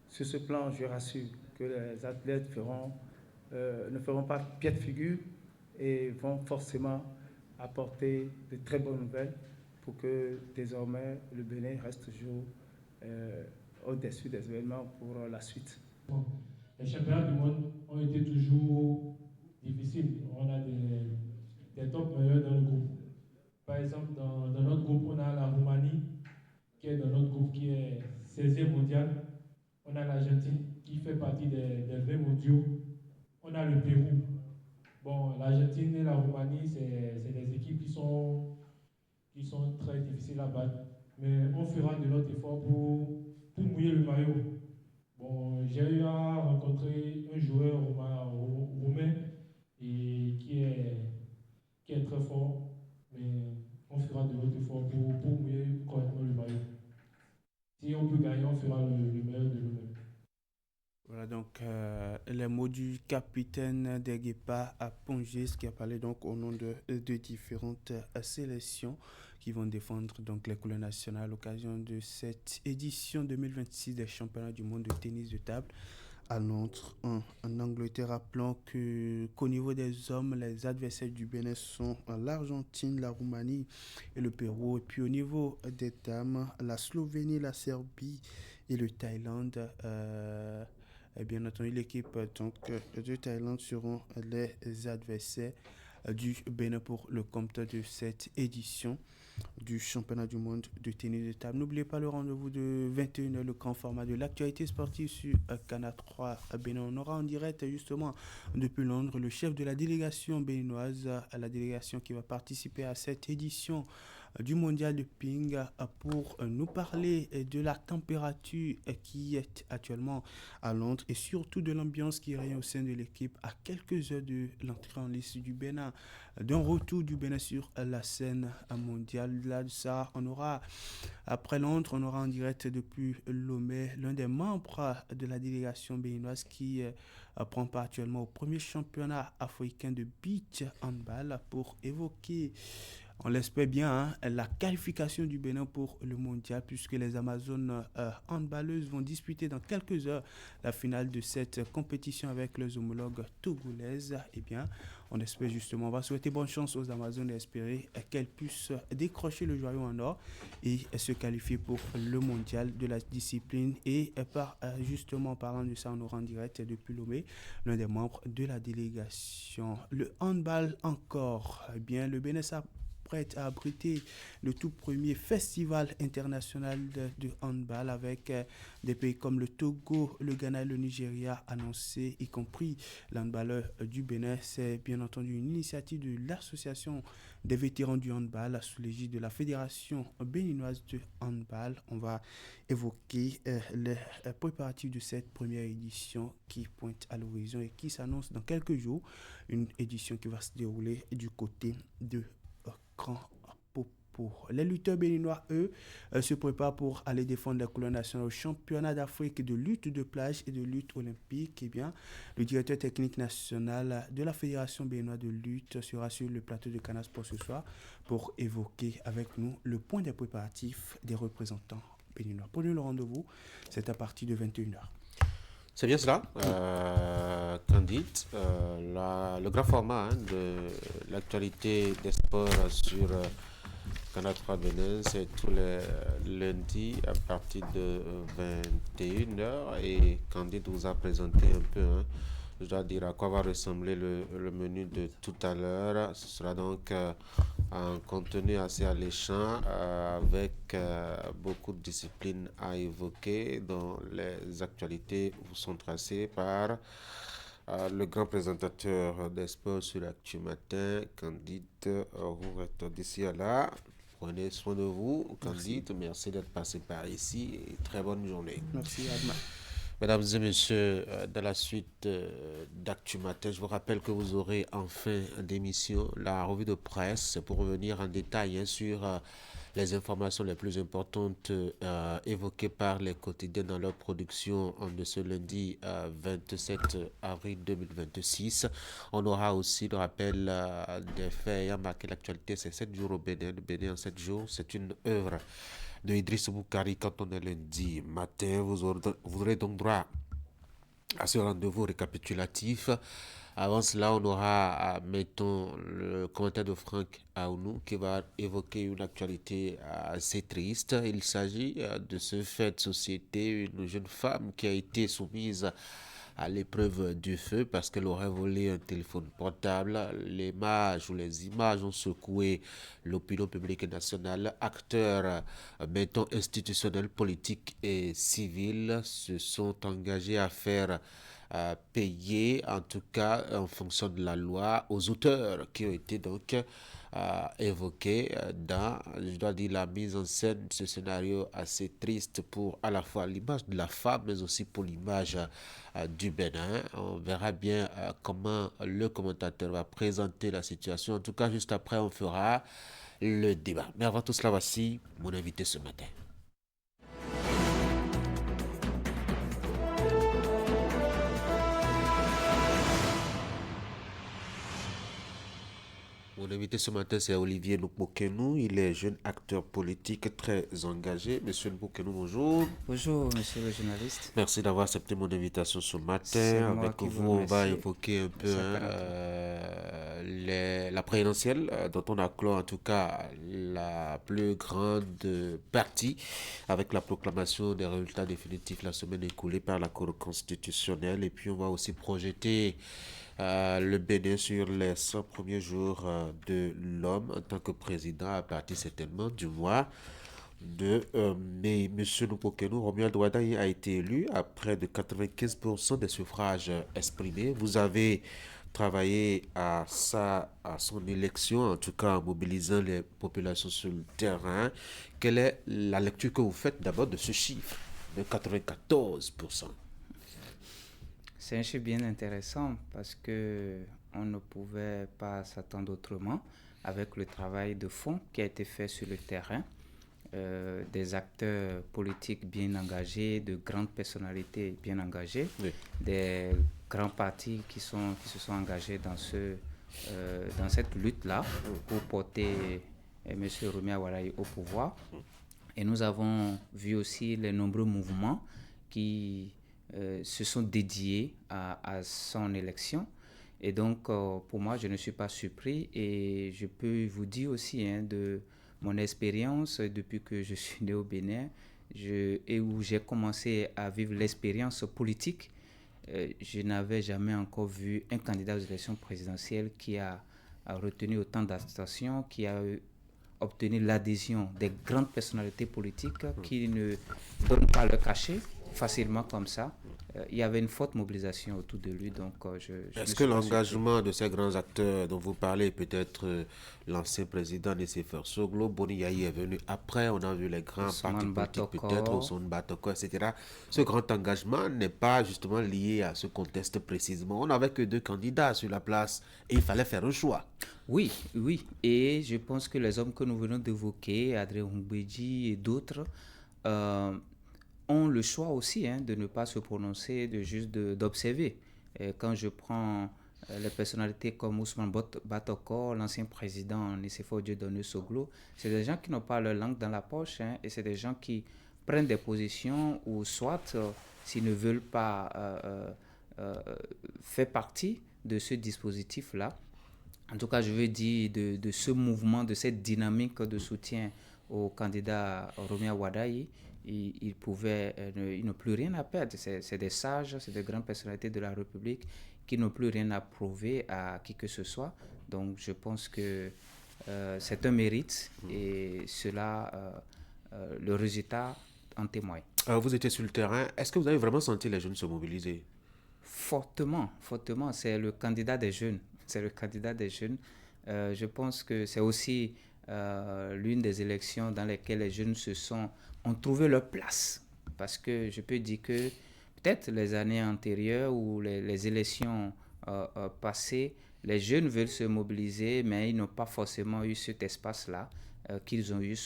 sur ce plan, je rassure que les athlètes ne feront pas pied de figure et vont forcément apporter de très bonnes nouvelles pour que désormais le Bénin reste toujours au-dessus des événements pour la suite. Les championnats du monde ont été toujours difficiles. On a des top meilleurs dans le groupe. Par exemple, dans notre groupe, on a la Roumanie, qui est dans notre groupe, qui est 16e mondial. On a l'Argentine, qui fait partie des 20 mondiaux. On a le Pérou. Bon, l'Argentine et la Roumanie, c'est des équipes qui sont très difficiles à battre. Mais on fera de notre effort pour mouiller le maillot. Bon, j'ai eu à rencontrer un joueur roumain et qui est très fort, mais on fera de notre effort pour mouiller correctement le maillot. Si on peut gagner, on fera le meilleur de nous-mêmes. Voilà donc les mots du capitaine des Guepa à Pongis, qui a parlé donc au nom de différentes sélections qui vont défendre donc les couleurs nationales à l'occasion de cette édition 2026 des championnats du monde de tennis de table à Londres en Angleterre. Rappelons qu'au niveau des hommes, les adversaires du Bénin sont l'Argentine, la Roumanie et le Pérou. Et puis au niveau des dames, la Slovénie, la Serbie et le Thaïlande. Et bien entendu, l'équipe de Thaïlande seront les adversaires du Bénin pour le compte de cette édition du championnat du monde de tennis de table. N'oubliez pas le rendez-vous de 21h, le grand format de l'actualité sportive sur Canal 3 Bénin. On aura en direct justement depuis Londres le chef de la délégation béninoise, la délégation qui va participer à cette édition du mondial de ping pour nous parler de la température qui est actuellement à Londres et surtout de l'ambiance qui règne au sein de l'équipe à quelques heures de l'entrée en liste du Bénin, d'un retour du Bénin sur la scène mondiale. Là de ça, on aura après Londres, on aura en direct depuis Lomé l'un des membres de la délégation béninoise qui prend part actuellement au premier championnat africain de beach handball pour évoquer, on l'espère bien, la qualification du Bénin pour le mondial, puisque les Amazones handballeuses vont disputer dans quelques heures la finale de cette compétition avec leurs homologues togolaises. Eh bien, On espère justement, on va souhaiter bonne chance aux Amazones et espérer qu'elles puissent décrocher le joyau en or et se qualifier pour le mondial de la discipline. Et justement, en parlant de ça, on aura en direct depuis Lomé l'un des membres de la délégation. Le handball encore. Eh bien, le Bénin prête à abriter le tout premier festival international de handball avec des pays comme le Togo, le Ghana et le Nigeria annoncés, y compris l'handballeur du Bénin. C'est bien entendu une initiative de l'association des vétérans du handball sous l'égide de la Fédération béninoise de handball. On va évoquer les préparatifs de cette première édition qui pointe à l'horizon et qui s'annonce dans quelques jours. Une édition qui va se dérouler du côté de Grand Popo. Les lutteurs béninois, eux, se préparent pour aller défendre la couleur nationale au championnat d'Afrique de lutte de plage et de lutte olympique. Eh bien, le directeur technique national de la Fédération béninoise de lutte sera sur le plateau de Canal Sport ce soir pour évoquer avec nous le point des préparatifs des représentants béninois. Prenez le rendez-vous, c'est à partir de 21h. C'est bien cela, Candide. Le grand format de l'actualité des sports sur Canal 3 Bénin, c'est tous les lundis à partir de 21h. Et Candide vous a présenté un peu, je dois dire, à quoi va ressembler le menu de tout à l'heure. Ce sera donc un contenu assez alléchant avec beaucoup de disciplines à évoquer dont les actualités vous sont tracées par le grand présentateur des sports sur l'Actu Matin, Candide. Vous êtes d'ici à là. Prenez soin de vous, Candide. Merci d'être passé par ici et très bonne journée. Merci, Adma. Mesdames et messieurs, dans la suite d'Actu Matin, je vous rappelle que vous aurez en fin d'émission la revue de presse pour revenir en détail sur les informations les plus importantes évoquées par les quotidiens dans leur production de ce lundi 27 avril 2026. On aura aussi le rappel des faits ayant marqué l'actualité. C'est 7 jours au Bénin. Le Bénin en 7 jours, c'est une œuvre de Idriss Boukari quand on est lundi matin. Vous aurez donc droit à ce rendez-vous récapitulatif. Avant cela, on aura, mettons, le commentaire de Franck Aounou qui va évoquer une actualité assez triste. Il s'agit de ce fait de société, une jeune femme qui a été soumise à l'épreuve du feu parce qu'elle aurait volé un téléphone portable. Les images ont secoué l'opinion publique nationale. Acteurs, mettons, institutionnels, politiques et civils se sont engagés à faire payer, en tout cas en fonction de la loi, aux auteurs qui ont été donc évoqués dans, je dois dire, la mise en scène de ce scénario assez triste pour à la fois l'image de la femme mais aussi pour l'image du Bénin. On verra bien comment le commentateur va présenter la situation. En tout cas, juste après, on fera le débat. Mais avant tout cela, voici mon invité ce matin. Mon invité ce matin, c'est Olivier Nukbokenou. Il est jeune acteur politique très engagé. Monsieur Nukbokenou, bonjour. Bonjour, monsieur le journaliste. Merci d'avoir accepté mon invitation ce matin. Avec vous, on va évoquer un peu la présidentielle dont on a clos en tout cas la plus grande partie avec la proclamation des résultats définitifs la semaine écoulée par la Cour constitutionnelle. Et puis, on va aussi projeter le Bénin sur les 100 premiers jours de l'homme en tant que président à partir certainement du mois de mai. Monsieur Nukbokenou, Romuald Ouadaye a été élu à près de 95% des suffrages exprimés. Vous avez travaillé à son élection, en tout cas en mobilisant les populations sur le terrain. Quelle est la lecture que vous faites d'abord de ce chiffre de 94%? C'est un chiffre bien intéressant parce qu'on ne pouvait pas s'attendre autrement avec le travail de fond qui a été fait sur le terrain, des acteurs politiques bien engagés, de grandes personnalités bien engagées, oui, des grands partis qui se sont engagés dans cette lutte-là pour porter M. Romuald Ouadaye au pouvoir. Et nous avons vu aussi les nombreux mouvements qui se sont dédiés à son élection. Et donc, pour moi, je ne suis pas surpris et je peux vous dire aussi de mon expérience depuis que je suis né au Bénin et où j'ai commencé à vivre l'expérience politique. Je n'avais jamais encore vu un candidat aux élections présidentielles qui a retenu autant d'abstention, qui a obtenu l'adhésion des grandes personnalités politiques qui ne donnent pas le cachet facilement comme ça. Il y avait une forte mobilisation autour de lui. Donc, est-ce que l'engagement de ces grands acteurs dont vous parlez, peut-être l'ancien président Nicéphore Soglo, Boni Yayi est venu après, on a vu les grands partis politiques, peut-être Ousmane Batoko, etc. Ce grand engagement n'est pas justement lié à ce contexte précisément. On n'avait que 2 candidats sur la place et il fallait faire un choix. Oui. Et je pense que les hommes que nous venons d'évoquer, Adrien Humbedji et d'autres, ont le choix aussi de ne pas se prononcer, juste d'observer. Quand je prends les personnalités comme Ousmane Batoko, l'ancien président Nicéphore Dieudonné Soglo, c'est des gens qui n'ont pas leur langue dans la poche et c'est des gens qui prennent des positions ou soit, s'ils ne veulent pas faire partie de ce dispositif-là, en tout cas, je veux dire de ce mouvement, de cette dynamique de soutien au candidat Romia Wadayi, ils n'ont plus rien à perdre. C'est des sages, c'est des grandes personnalités de la République qui n'ont plus rien à prouver à qui que ce soit. Donc, je pense que c'est un mérite et cela, le résultat en témoigne. Alors, vous étiez sur le terrain. Est-ce que vous avez vraiment senti les jeunes se mobiliser? Fortement. C'est le candidat des jeunes. Je pense que c'est aussi l'une des élections dans lesquelles les jeunes ont trouvé leur place. Parce que je peux dire que peut-être les années antérieures ou les élections passées, les jeunes veulent se mobiliser, mais ils n'ont pas forcément eu cet espace-là qu'ils ont eu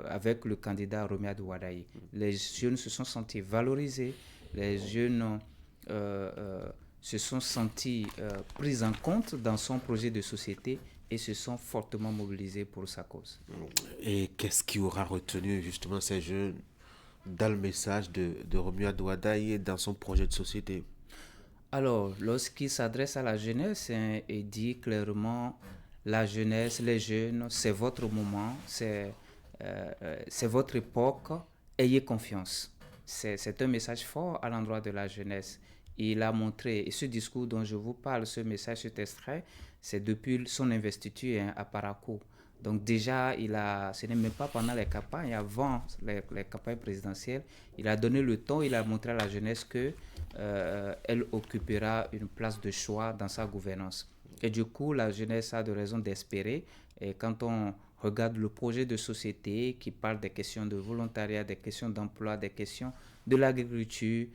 avec le candidat Romia Wadayi. Les jeunes se sont sentis valorisés, les jeunes se sont sentis pris en compte dans son projet de société et se sont fortement mobilisés pour sa cause. Et qu'est-ce qui aura retenu justement ces jeunes dans le message de Romia Wadayi et dans son projet de société? Alors, lorsqu'il s'adresse à la jeunesse, il dit clairement, la jeunesse, les jeunes, c'est votre moment, c'est votre époque, ayez confiance. C'est un message fort à l'endroit de la jeunesse. Il a montré, et ce discours dont je vous parle, ce message, cet extrait, c'est depuis son investiture à Parakou. Donc déjà, ce n'est même pas pendant les campagnes, avant les campagnes présidentielles, il a donné le ton, il a montré à la jeunesse qu'elle occupera une place de choix dans sa gouvernance. Et du coup, la jeunesse a de raisons d'espérer. Et quand on regarde le projet de société qui parle des questions de volontariat, des questions d'emploi, des questions de l'agriculture,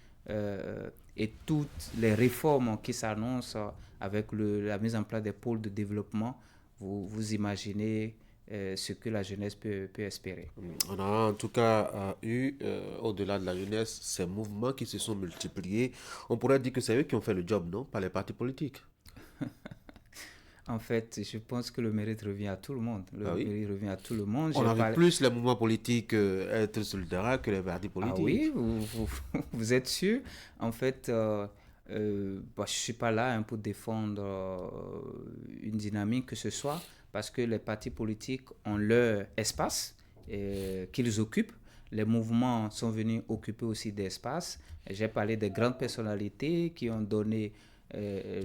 et toutes les réformes qui s'annoncent avec la mise en place des pôles de développement, vous imaginez ce que la jeunesse peut espérer. On a en tout cas eu, au-delà de la jeunesse, ces mouvements qui se sont multipliés. On pourrait dire que c'est eux qui ont fait le job, non? Pas les partis politiques. En fait, je pense que le mérite revient à tout le monde. Mérite revient à tout le monde. On a vu plus les mouvements politiques être sur le terrain que les partis politiques. Ah oui, vous êtes sûr? En fait, je ne suis pas là pour défendre une dynamique que ce soit, parce que les partis politiques ont leur espace qu'ils occupent. Les mouvements sont venus occuper aussi des espaces. J'ai parlé des grandes personnalités qui ont donné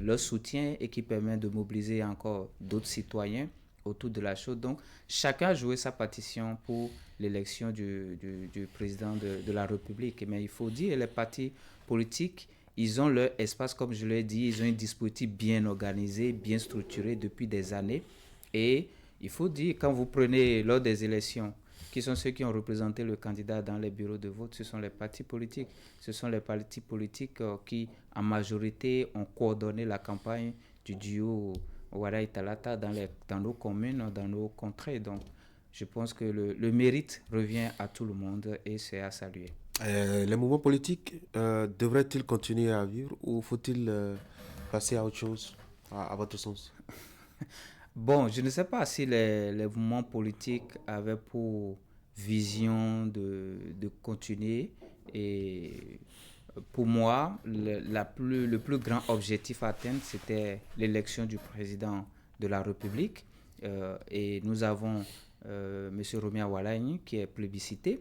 leur soutien et qui permet de mobiliser encore d'autres citoyens autour de la chose. Donc, chacun a joué sa partition pour l'élection du président de la République. Mais il faut dire, les partis politiques, ils ont leur espace, comme je l'ai dit, ils ont un dispositif bien organisé, bien structuré depuis des années. Et il faut dire, quand vous prenez lors des élections, qui sont ceux qui ont représenté le candidat dans les bureaux de vote, ce sont les partis politiques. Ce sont les partis politiques qui, en majorité, ont coordonné la campagne du duo Wadayi Talata dans nos communes, dans nos contrées. Donc, je pense que le mérite revient à tout le monde et c'est à saluer. Les mouvements politiques devraient-ils continuer à vivre ou faut-il passer à autre chose, à votre sens? Bon, je ne sais pas si les mouvements politiques avaient pour vision de continuer et pour moi, le plus grand objectif à atteindre, c'était l'élection du président de la République. Et nous avons M. Romia Walaini qui est plébiscité.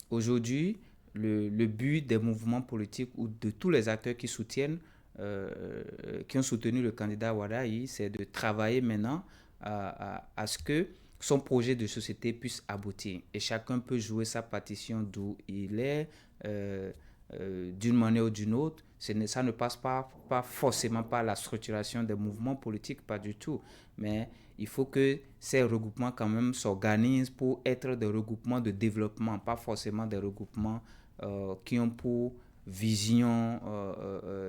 Aujourd'hui, le but des mouvements politiques ou de tous les acteurs qui ont soutenu le candidat Walaini, c'est de travailler maintenant à ce que son projet de société puisse aboutir. Et chacun peut jouer sa partition d'où il est, d'une manière ou d'une autre. Ça ne passe pas forcément par la structuration des mouvements politiques, pas du tout. Mais il faut que ces regroupements quand même s'organisent pour être des regroupements de développement, pas forcément des regroupements qui ont pour vision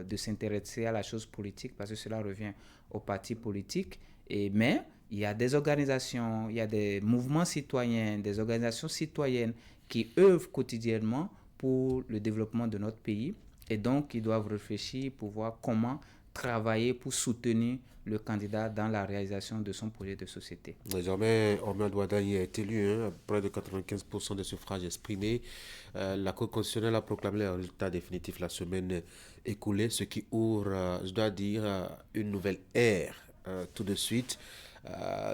de s'intéresser à la chose politique, parce que cela revient aux partis politiques. Mais il y a des organisations, il y a des mouvements citoyens, des organisations citoyennes qui œuvrent quotidiennement pour le développement de notre pays. Et donc, ils doivent réfléchir pour voir comment travailler pour soutenir le candidat dans la réalisation de son projet de société. Désormais, Omar Walaini est élu, près de 95% des suffrages exprimés. La Cour constitutionnelle a proclamé le résultat définitif la semaine écoulée, ce qui ouvre, je dois dire, une nouvelle ère tout de suite.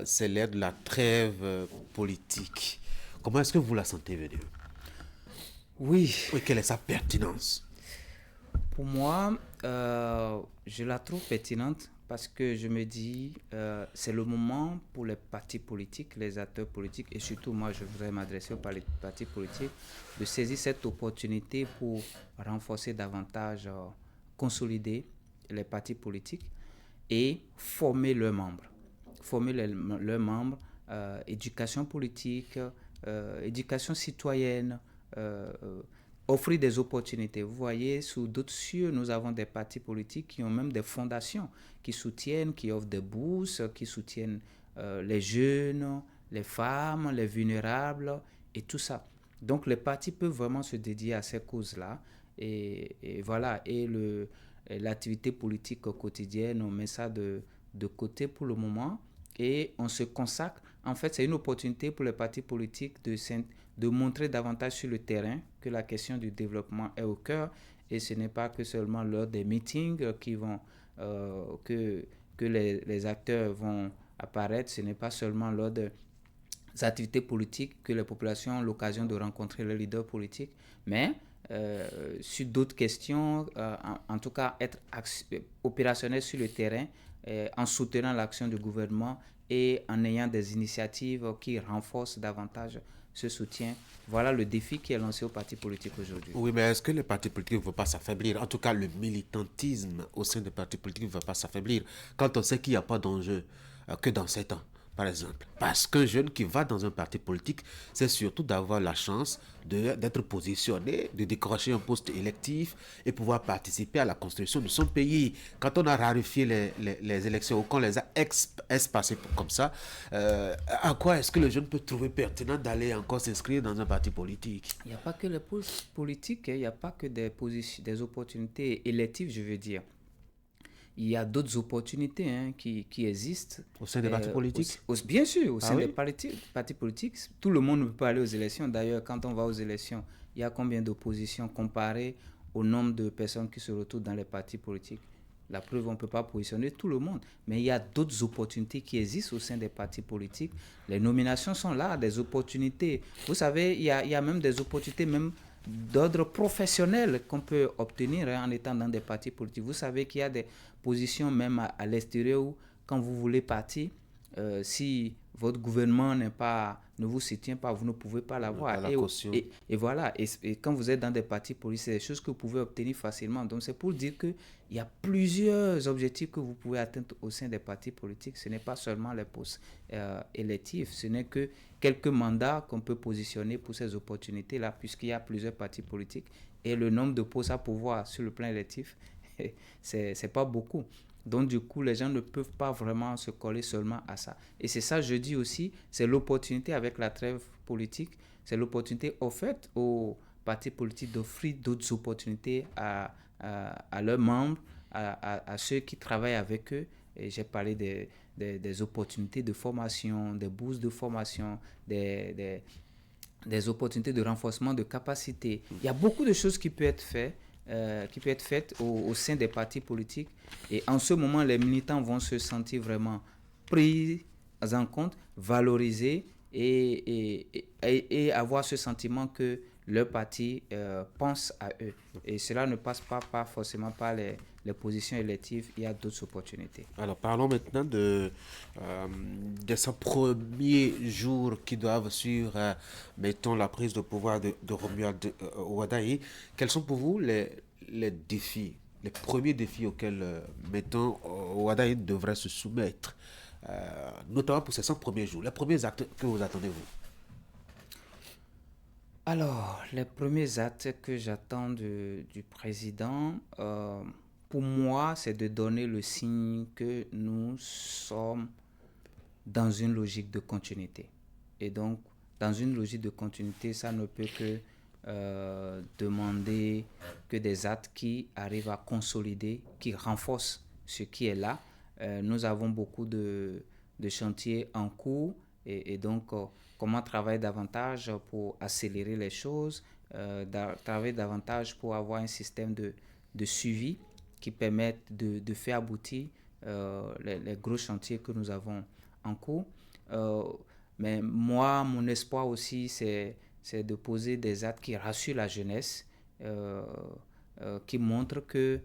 C'est l'ère de la trêve politique. Comment est-ce que vous la sentez venir? Oui. Quelle est sa pertinence? Pour moi, je la trouve pertinente parce que je me dis c'est le moment pour les partis politiques, les acteurs politiques, et surtout moi je voudrais m'adresser aux partis politiques, de saisir cette opportunité pour renforcer davantage, consolider les partis politiques et former leurs membres. Former leurs membres, éducation politique, éducation citoyenne, offrir des opportunités. Vous voyez, sous d'autres cieux, nous avons des partis politiques qui ont même des fondations qui soutiennent, qui offrent des bourses, qui soutiennent les jeunes, les femmes, les vulnérables et tout ça. Donc les partis peuvent vraiment se dédier à ces causes-là. Et voilà, et l'activité politique quotidienne, on met ça de côté pour le moment et on se consacre. En fait, c'est une opportunité pour les partis politiques de montrer davantage sur le terrain que la question du développement est au cœur, et ce n'est pas que seulement lors des meetings que les acteurs vont apparaître, ce n'est pas seulement lors des activités politiques que les populations ont l'occasion de rencontrer les leaders politiques, mais sur d'autres questions, en tout cas être opérationnel sur le terrain en soutenant l'action du gouvernement et en ayant des initiatives qui renforcent davantage ce soutien. Voilà le défi qui est lancé aux partis politiques aujourd'hui. Oui, mais est-ce que les partis politiques ne vont pas s'affaiblir? En tout cas, le militantisme au sein des partis politiques ne va pas s'affaiblir quand on sait qu'il n'y a pas d'enjeu que dans 7 ans, par exemple. Parce qu'un jeune qui va dans un parti politique, c'est surtout d'avoir la chance d'être positionné, de décrocher un poste électif et pouvoir participer à la construction de son pays. Quand on a raréfié les élections ou qu'on les a espacées comme ça, à quoi est-ce que le jeune peut trouver pertinent d'aller encore s'inscrire dans un parti politique? Il n'y a pas que les postes politiques, il n'y a pas que des opportunités électives, je veux dire. Il y a d'autres opportunités qui existent. Au sein des partis politiques? Bien sûr, au sein des partis politiques. Tout le monde ne peut pas aller aux élections. D'ailleurs, quand on va aux élections, il y a combien d'oppositions comparé au nombre de personnes qui se retrouvent dans les partis politiques? La preuve, on ne peut pas positionner tout le monde. Mais il y a d'autres opportunités qui existent au sein des partis politiques. Les nominations sont là, des opportunités. Vous savez, il y a même des opportunités même d'ordre professionnel qu'on peut obtenir en étant dans des partis politiques. Vous savez qu'il y a des positions même à l'extérieur où, quand vous voulez partir, si votre gouvernement ne vous soutient pas, vous ne pouvez pas l'avoir. Et voilà, et quand vous êtes dans des partis politiques, c'est des choses que vous pouvez obtenir facilement. Donc c'est pour dire qu'il y a plusieurs objectifs que vous pouvez atteindre au sein des partis politiques. Ce n'est pas seulement les postes électifs, ce n'est que quelques mandats qu'on peut positionner pour ces opportunités-là, puisqu'il y a plusieurs partis politiques. Et le nombre de postes à pouvoir sur le plan électif, c'est pas beaucoup. Donc, du coup, les gens ne peuvent pas vraiment se coller seulement à ça. Et c'est ça, je dis aussi, c'est l'opportunité avec la trêve politique, c'est l'opportunité offerte aux partis politiques d'offrir d'autres opportunités à leurs membres, à ceux qui travaillent avec eux. Et j'ai parlé des opportunités de formation, des bourses de formation, des opportunités de renforcement de capacité. Il y a beaucoup de choses qui peuvent être faites faite au sein des partis politiques. Et en ce moment, les militants vont se sentir vraiment pris en compte, valorisés et avoir ce sentiment que leur parti pense à eux. Et cela ne passe pas forcément par les positions électives, il y a d'autres opportunités. Alors parlons maintenant de ces premiers jours qui doivent suivre, mettons, la prise de pouvoir de Romuald Wadaye. Quels sont pour vous les défis, les premiers défis auxquels, mettons, Wadaye devrait se soumettre, notamment pour ces 100 premiers jours, les premiers actes que vous attendez, vous? Alors, les premiers actes que j'attends du président, pour moi, c'est de donner le signe que nous sommes dans une logique de continuité. Et donc, dans une logique de continuité, ça ne peut que demander que des actes qui arrivent à consolider, qui renforcent ce qui est là. Nous avons beaucoup de chantiers en cours et donc comment travailler davantage pour accélérer les choses, travailler davantage pour avoir un système de suivi qui permette de faire aboutir les gros chantiers que nous avons en cours. Mais moi, mon espoir aussi, c'est de poser des actes qui rassurent la jeunesse, qui montrent que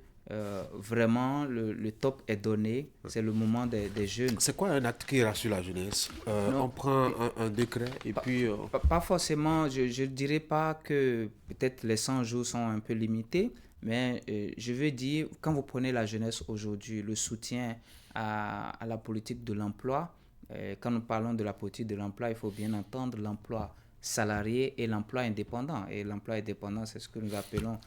vraiment le top est donné, c'est le moment des jeunes. C'est quoi un acte qui rassure la jeunesse? On prend un décret et puis... Pas forcément, je ne dirais pas que peut-être les 100 jours sont un peu limités, mais je veux dire, quand vous prenez la jeunesse aujourd'hui, le soutien à la politique de l'emploi, quand nous parlons de la politique de l'emploi, il faut bien entendre l'emploi salarié et l'emploi indépendant. Et l'emploi indépendant, c'est ce que nous appelons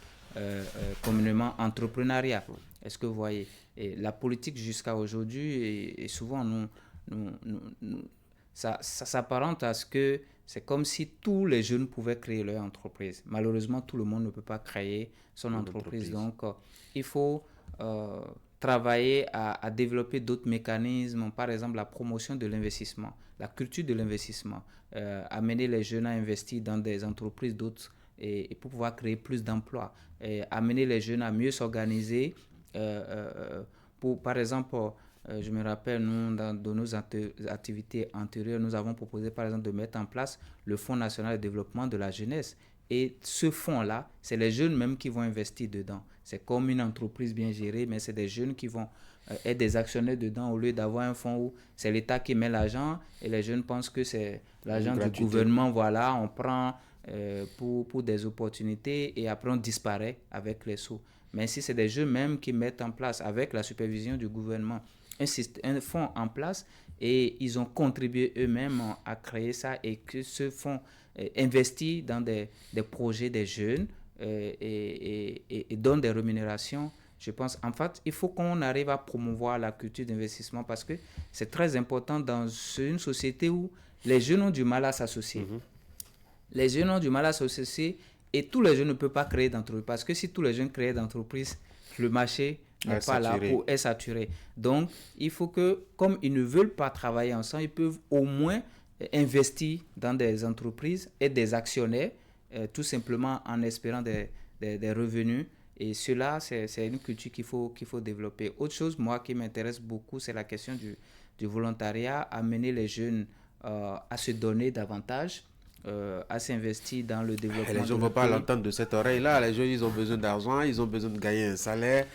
communément entrepreneuriat. Est-ce que vous voyez? Et la politique jusqu'à aujourd'hui, et souvent, ça s'apparente à ce que c'est comme si tous les jeunes pouvaient créer leur entreprise. Malheureusement, tout le monde ne peut pas créer son entreprise. Donc, il faut travailler à développer d'autres mécanismes, par exemple la promotion de l'investissement, la culture de l'investissement, amener les jeunes à investir dans des entreprises d'autres et pour pouvoir créer plus d'emplois, amener les jeunes à mieux s'organiser. Par exemple, je me rappelle, nous, dans nos activités antérieures, nous avons proposé par exemple de mettre en place le Fonds national de développement de la jeunesse. Et ce fonds-là, c'est les jeunes même qui vont investir dedans. C'est comme une entreprise bien gérée, mais c'est des jeunes qui vont être des actionnaires dedans au lieu d'avoir un fonds où c'est l'État qui met l'argent et les jeunes pensent que c'est l'argent du gouvernement. Voilà, on prend pour des opportunités et après on disparaît avec les sous. Mais si c'est des jeunes même qui mettent en place avec la supervision du gouvernement un fonds en place et ils ont contribué eux-mêmes à créer ça et que ce fonds investit dans des projets des jeunes et donne des rémunérations. Je pense, en fait, il faut qu'on arrive à promouvoir la culture d'investissement parce que c'est très important dans une société où les jeunes ont du mal à s'associer. Les jeunes ont du mal à s'associer et tous les jeunes ne peuvent pas créer d'entreprise parce que si tous les jeunes créent d'entreprise, le marché n'est pas là pour être saturé. Donc, il faut que, comme ils ne veulent pas travailler ensemble, ils peuvent au moins investir dans des entreprises et des actionnaires, tout simplement en espérant des revenus. Et cela, c'est une culture qu'il faut développer. Autre chose, moi, qui m'intéresse beaucoup, c'est la question du volontariat, amener les jeunes à se donner davantage, à s'investir dans le développement. Et les gens ne vont pas l'entendre de cette oreille-là. Les gens, ils ont besoin d'argent, ils ont besoin de gagner un salaire.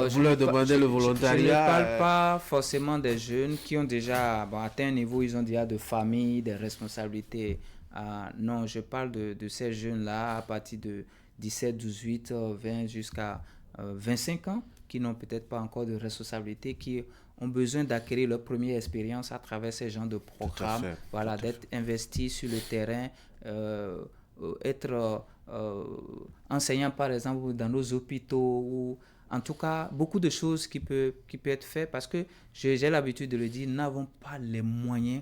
Vous leur demandez le volontariat. Je ne parle pas forcément des jeunes qui ont déjà atteint un niveau, ils ont déjà de famille, des responsabilités. Non, je parle de ces jeunes-là à partir de 17, 18, 20 jusqu'à 25 ans qui n'ont peut-être pas encore de responsabilité, qui ont besoin d'acquérir leur première expérience à travers ces genres de programmes, d'être investis sur le terrain, être enseignant par exemple dans nos hôpitaux, ou en tout cas beaucoup de choses qui peut être fait parce que j'ai l'habitude de le dire, nous n'avons pas les moyens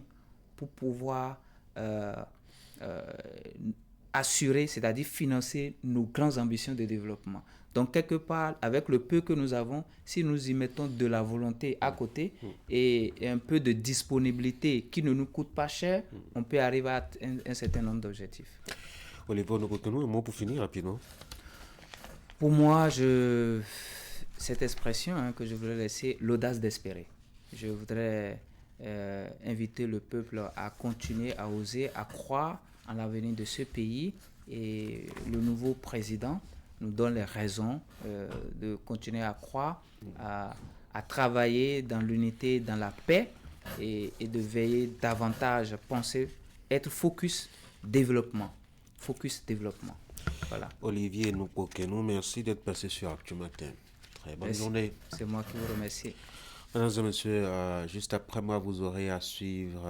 pour pouvoir assurer, c'est-à-dire financer nos grandes ambitions de développement. Donc, quelque part, avec le peu que nous avons, si nous y mettons de la volonté à côté et un peu de disponibilité qui ne nous coûte pas cher, on peut arriver à un certain nombre d'objectifs. Olivier Nokotonou, un mot pour finir rapidement. Pour moi, cette expression que je voudrais laisser, l'audace d'espérer. Je voudrais inviter le peuple à continuer à oser, à croire en l'avenir de ce pays, et le nouveau président nous donne les raisons de continuer à croire, à travailler dans l'unité, dans la paix, et de veiller davantage, penser, être focus développement. Focus développement. Voilà. Olivier Noukokenou, merci d'être passé sur Actu Matin. Très bonne journée. C'est moi qui vous remercie. Mesdames et messieurs, juste après moi, vous aurez à suivre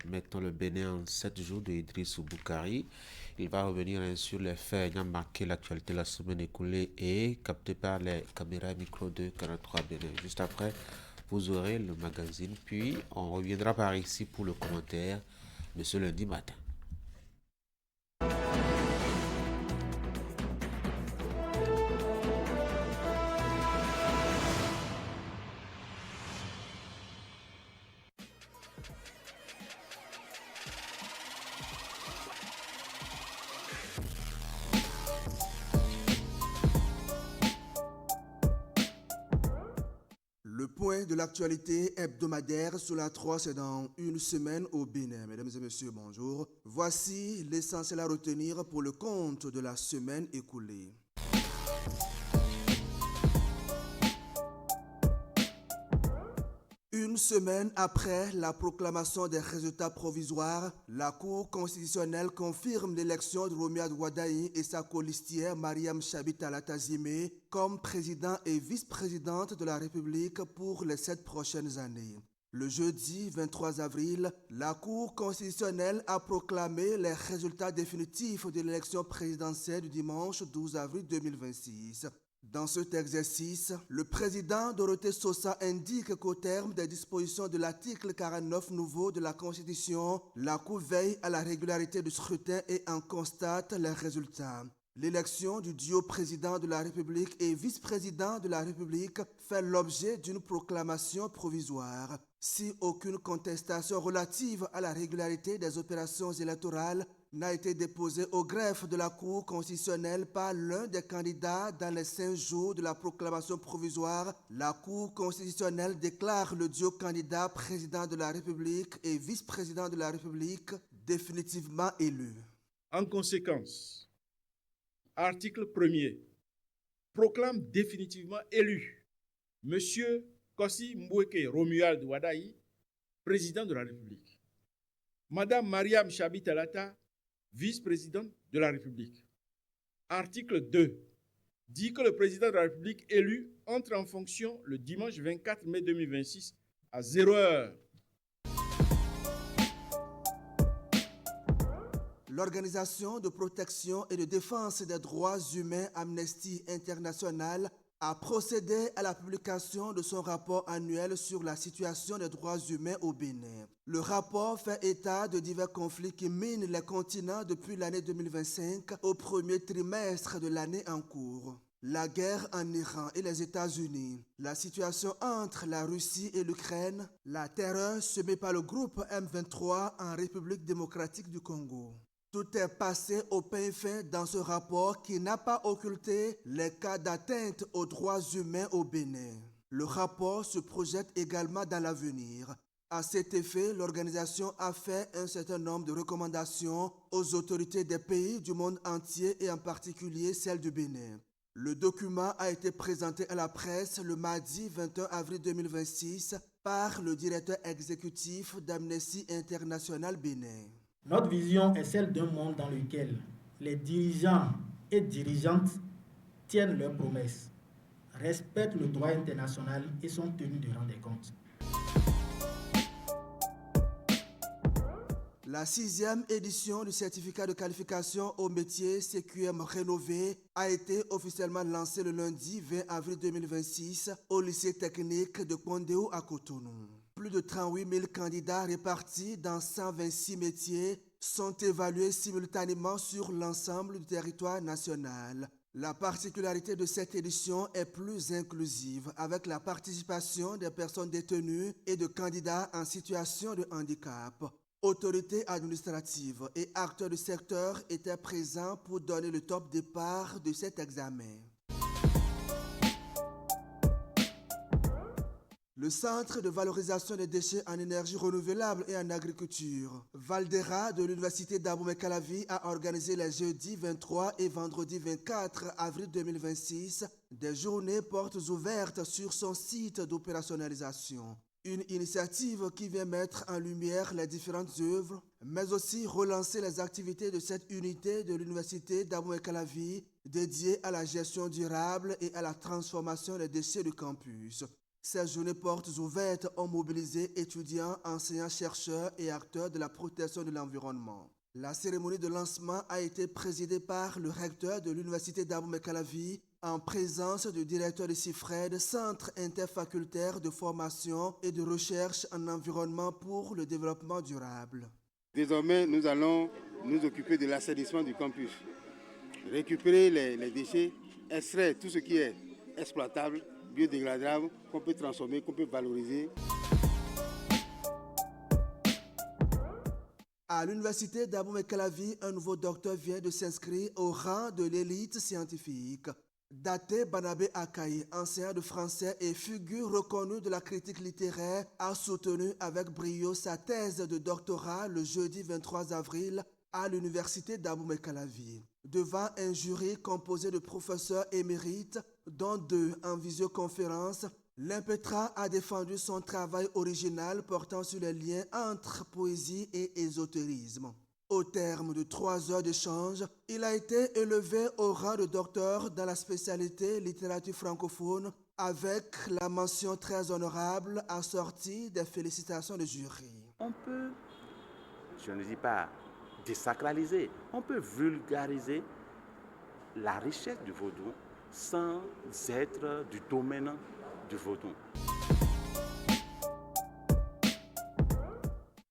maintenant le Bénin en 7 jours de Idriss Boukari. Il va revenir sur les faits ayant marqué l'actualité la semaine écoulée et capté par les caméras et micros de 43 Bénin. Juste après, vous aurez le magazine, puis on reviendra par ici pour le commentaire de ce lundi matin. Le point de l'actualité hebdomadaire sur la 3, c'est dans une semaine au Bénin. Mesdames et messieurs, bonjour. Voici l'essentiel à retenir pour le compte de la semaine écoulée. Une semaine après la proclamation des résultats provisoires, la Cour constitutionnelle confirme l'élection de Romuald Wadaï et sa colistière Mariam Chabit Alatazimé comme président et vice-présidente de la République pour les 7 prochaines années. Le jeudi 23 avril, la Cour constitutionnelle a proclamé les résultats définitifs de l'élection présidentielle du dimanche 12 avril 2026. Dans cet exercice, le président Dorothée Sosa indique qu'au terme des dispositions de l'article 49 nouveau de la Constitution, la Cour veille à la régularité du scrutin et en constate les résultats. L'élection du duo président de la République et vice-président de la République fait l'objet d'une proclamation provisoire. Si aucune contestation relative à la régularité des opérations électorales n'a été déposée au greffe de la Cour constitutionnelle par l'un des candidats dans les 5 jours de la proclamation provisoire, la Cour constitutionnelle déclare le duo candidat président de la République et vice-président de la République définitivement élu. En conséquence, article 1er, proclame définitivement élu M. Kossi Mboueke Romuald Wadaï, président de la République. Madame Mariam Chabit Alata, vice-présidente de la République. Article 2 dit que le président de la République élu entre en fonction le dimanche 24 mai 2026 à 0h. L'Organisation de protection et de défense des droits humains Amnesty International a procédé à la publication de son rapport annuel sur la situation des droits humains au Bénin. Le rapport fait état de divers conflits qui minent les continents depuis l'année 2025 au premier trimestre de l'année en cours. La guerre en Iran et les États-Unis, la situation entre la Russie et l'Ukraine, la terreur semée par le groupe M23 en République démocratique du Congo. Tout est passé au pain fin dans ce rapport qui n'a pas occulté les cas d'atteinte aux droits humains au Bénin. Le rapport se projette également dans l'avenir. À cet effet, l'organisation a fait un certain nombre de recommandations aux autorités des pays du monde entier et en particulier celles du Bénin. Le document a été présenté à la presse le mardi 21 avril 2026 par le directeur exécutif d'Amnesty International Bénin. Notre vision est celle d'un monde dans lequel les dirigeants et dirigeantes tiennent leurs promesses, respectent le droit international et sont tenus de rendre des comptes. La 6e édition du certificat de qualification au métier CQM rénové a été officiellement lancée le lundi 20 avril 2026 au lycée technique de Kondéo à Cotonou. Plus de 38 000 candidats répartis dans 126 métiers sont évalués simultanément sur l'ensemble du territoire national. La particularité de cette édition est plus inclusive avec la participation des personnes détenues et de candidats en situation de handicap. Autorités administratives et acteurs du secteur étaient présents pour donner le top départ de cet examen. Le Centre de valorisation des déchets en énergie renouvelable et en agriculture, Valdera de l'Université d'Abomey-Calavi a organisé les jeudis 23 et vendredi 24 avril 2026 des journées portes ouvertes sur son site d'opérationnalisation. Une initiative qui vient mettre en lumière les différentes œuvres, mais aussi relancer les activités de cette unité de l'Université d'Abomey-Calavi dédiée à la gestion durable et à la transformation des déchets du campus. Ces journées portes ouvertes ont mobilisé étudiants, enseignants, chercheurs et acteurs de la protection de l'environnement. La cérémonie de lancement a été présidée par le recteur de l'Université d'Abomey-Calavi en présence du directeur de CIFRED, Centre interfacultaire de formation et de recherche en environnement pour le développement durable. Désormais, nous allons nous occuper de l'assainissement du campus, récupérer les déchets, extraire tout ce qui est exploitable, biodégradable, qu'on peut transformer, qu'on peut valoriser. À l'université d'Abomey-Calavi, un nouveau docteur vient de s'inscrire au rang de l'élite scientifique. Daté Banabé Akaï, enseignant de français et figure reconnue de la critique littéraire, a soutenu avec brio sa thèse de doctorat le jeudi 23 avril à l'université d'Abomey-Calavi. Devant un jury composé de professeurs émérites, dont 2 en visioconférence, l'Impetra a défendu son travail original portant sur les liens entre poésie et ésotérisme. Au terme de 3 heures d'échange, il a été élevé au rang de docteur dans la spécialité littérature francophone avec la mention très honorable assortie des félicitations du jury. On peut, je ne dis pas désacraliser, on peut vulgariser la richesse du vaudou sans être du domaine du vaudou.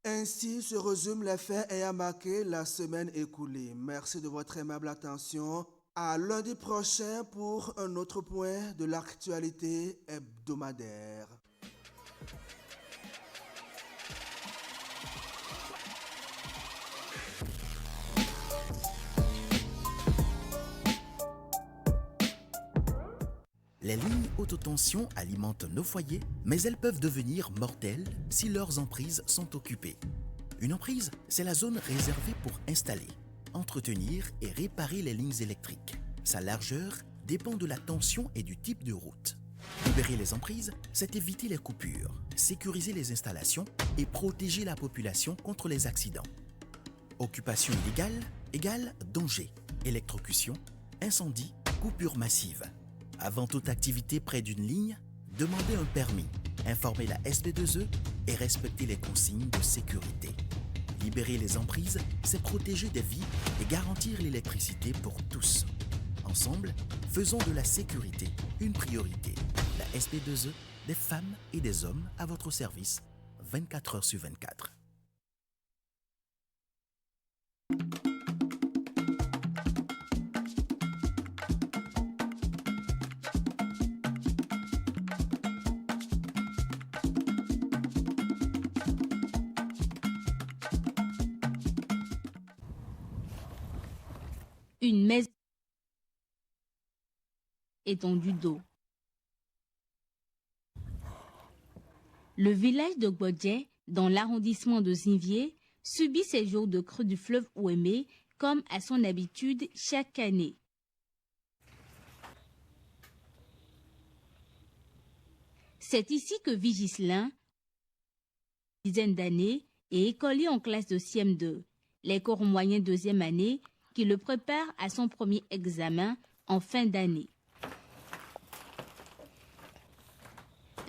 Ainsi se résument les faits ayant marqué la semaine écoulée. Merci de votre aimable attention. À lundi prochain pour un autre point de l'actualité hebdomadaire. Les lignes haute tension alimentent nos foyers, mais elles peuvent devenir mortelles si leurs emprises sont occupées. Une emprise, c'est la zone réservée pour installer, entretenir et réparer les lignes électriques. Sa largeur dépend de la tension et du type de route. Libérer les emprises, c'est éviter les coupures, sécuriser les installations et protéger la population contre les accidents. Occupation illégale égale danger, électrocution, incendie, coupure massive. Avant toute activité près d'une ligne, demandez un permis, informez la SB2E et respectez les consignes de sécurité. Libérer les emprises, c'est protéger des vies et garantir l'électricité pour tous. Ensemble, faisons de la sécurité une priorité. La SB2E, des femmes et des hommes à votre service, 24 heures sur 24. Une maison étendue d'eau. Le village de Gbodje, dans l'arrondissement de Zinvier, subit ces jours de crue du fleuve Ouémé comme à son habitude chaque année. C'est ici que vit Ghislain, une dizaine d'années, et écolier en classe de CM2, les cours moyens 2e année, qui le prépare à son premier examen en fin d'année.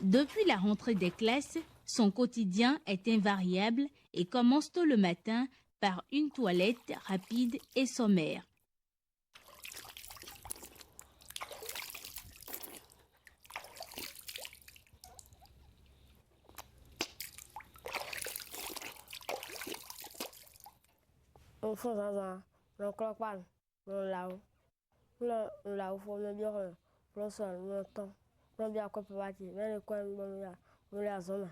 Depuis la rentrée des classes, son quotidien est invariable et commence tôt le matin par une toilette rapide et sommaire. Lo colocan, lo lavo fue bien, lo son, lo ton, lo bien quoi pour bâtir, mais le coin, lo la zone.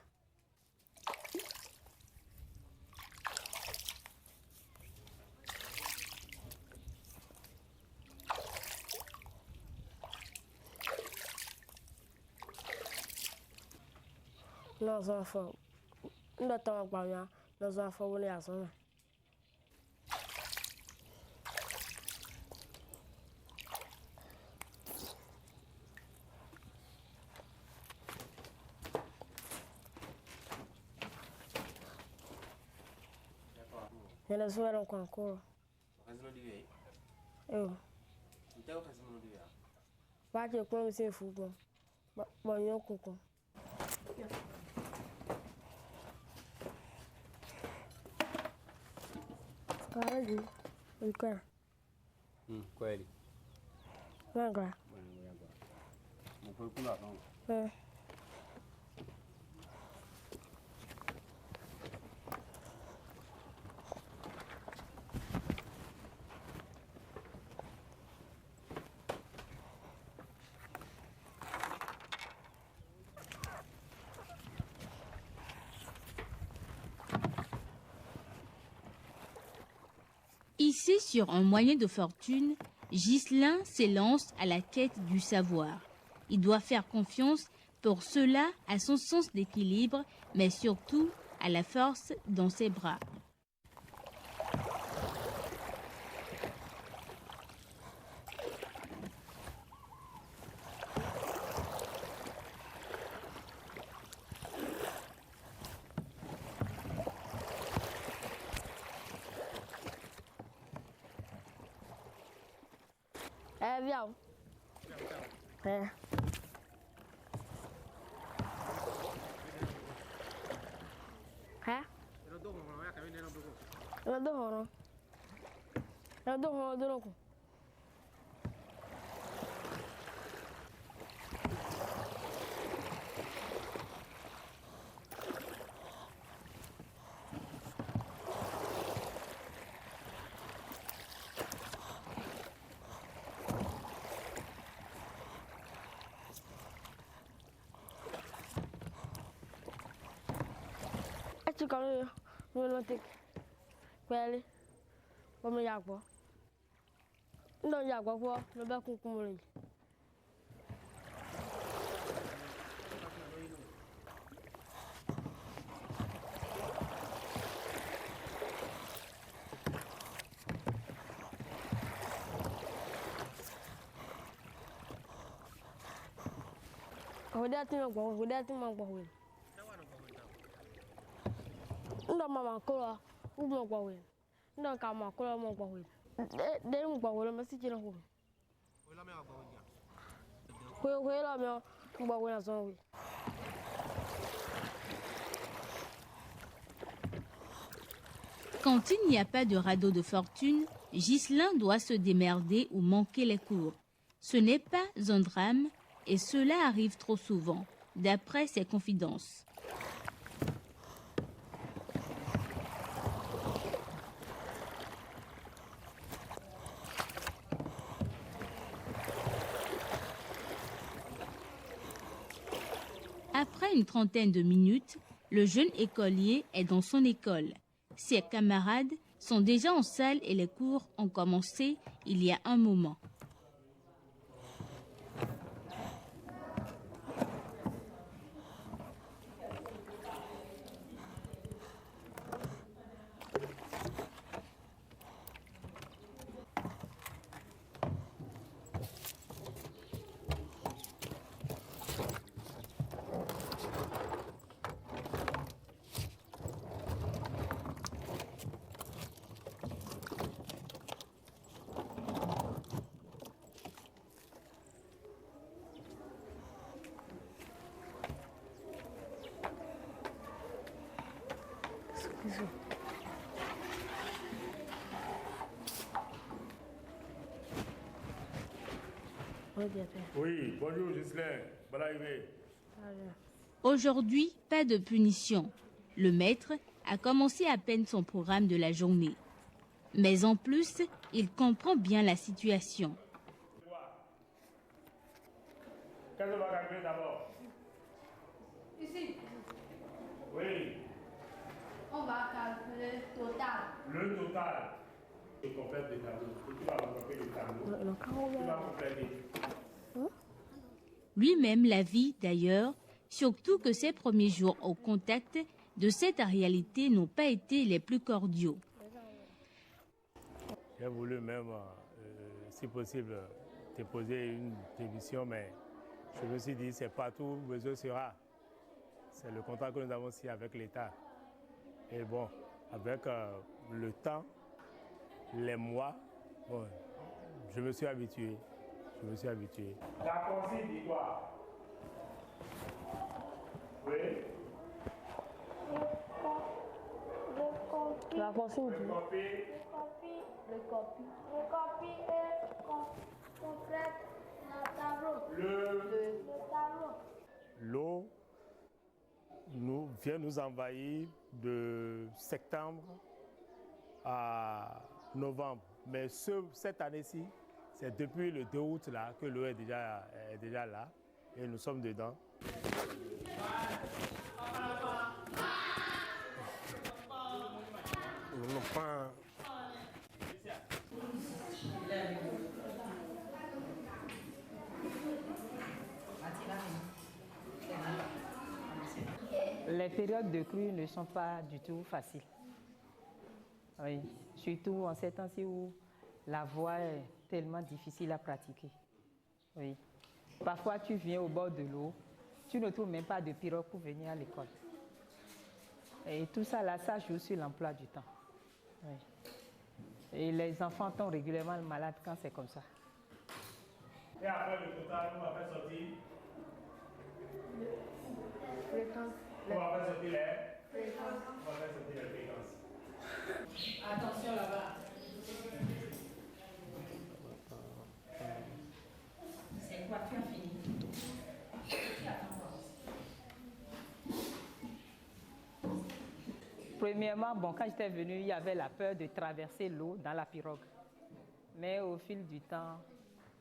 nos enfants. Nous n'attendons pas bien, nos enfants vont les assumer. Je ne sais pas encore. Pas de quoi c'est fou. Bon, il y a un coco. Kweli. Ulikuwa. Kweli. Wanga. Mkula kama. Ici, sur un moyen de fortune, Ghislain s'élance à la quête du savoir. Il doit faire confiance pour cela à son sens d'équilibre, mais surtout à la force dans ses bras. Viens. Hein? Tu connais le noté. Kweli. Comme il y a quoi? Non, il y a quoi? Le bac qu'on commande. Regarde, tu m'as quoi? Regarde, tu m'as quoi? Ndo mama kola umo kwa wewe ndo kama kola mo kwa wewe de mo kwa wewe masi kila ho wela me kwa wewe wela me kwa wewe zo wewe. Quand il n'y a pas de radeau de fortune, Ghislain doit se démerder ou manquer les cours. Ce n'est pas un drame et cela arrive trop souvent, d'après ses confidences. Après une trentaine de minutes, le jeune écolier est dans son école. Ses camarades sont déjà en salle et les cours ont commencé il y a un moment. Oui, bonjour Ghislain, bonne arrivée. Aujourd'hui, pas de punition. Le maître a commencé à peine son programme de la journée. Mais en plus, il comprend bien la situation. Qu'est-ce qu'on va calculer d'abord? Ici. Oui. On va calculer le total. Le total. Tu complètes les tableaux. Tu vas compléter les tableaux. Tu vas compléter. Lui-même l'a vu d'ailleurs, surtout que ses premiers jours au contact de cette réalité n'ont pas été les plus cordiaux. J'ai voulu même, si possible, déposer une démission, mais je me suis dit, c'est partout où besoin sera. C'est le contrat que nous avons signé avec l'État. Et bon, avec le temps, les mois, bon, je me suis habitué. La consigne dit quoi? Oui. La consigne dit. Le copie et complète le tableau. Le tableau. L'eau vient nous envahir de septembre à novembre. Mais cette année-ci, c'est depuis le 2 août là, que l'eau est déjà là et nous sommes dedans. Les périodes de crue ne sont pas du tout faciles. Oui, surtout en ces temps-ci où la voie est tellement difficile à pratiquer. Oui. Parfois, tu viens au bord de l'eau, tu ne trouves même pas de pirogue pour venir à l'école. Et tout ça, là, ça joue sur l'emploi du temps. Oui. Et les enfants tombent régulièrement malades quand c'est comme ça. Et après le total, on va faire sortir. On va faire sortir les fréquences. Attention là-bas. C'est quoi, tu as fini? Premièrement, bon, quand j'étais venue, il y avait la peur de traverser l'eau dans la pirogue. Mais au fil du temps,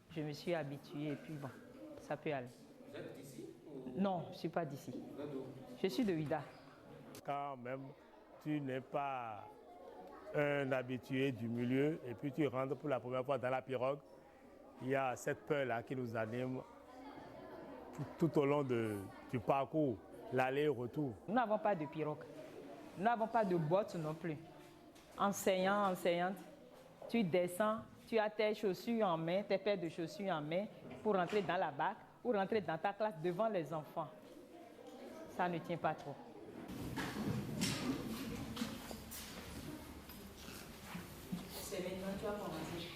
je me suis habituée et puis bon, ça peut aller. Vous êtes d'ici? Non, je ne suis pas d'ici. Je suis de Ouida. Quand même, tu n'es pas un habitué du milieu et puis tu rentres pour la première fois dans la pirogue, il y a cette peur-là qui nous anime tout au long du parcours, l'aller-retour. Nous n'avons pas de pirogue. Nous n'avons pas de bottes non plus. Enseignante, tu descends, tu as tes chaussures en main, tes paires de chaussures en main pour rentrer dans la bac ou rentrer dans ta classe devant les enfants. Ça ne tient pas trop. C'est maintenant que tu vas commencer.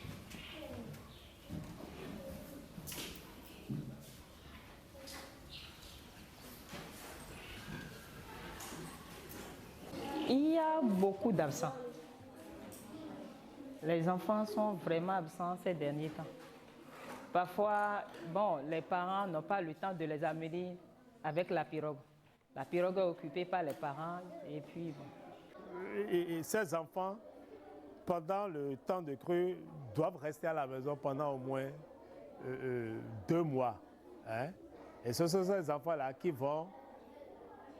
Il y a beaucoup d'absents. Les enfants sont vraiment absents ces derniers temps. Parfois, bon, les parents n'ont pas le temps de les amener avec la pirogue. La pirogue est occupée par les parents et puis bon. Et ces enfants, pendant le temps de crue, doivent rester à la maison pendant au moins 2 mois. Hein? Et ce sont ces enfants-là qui vont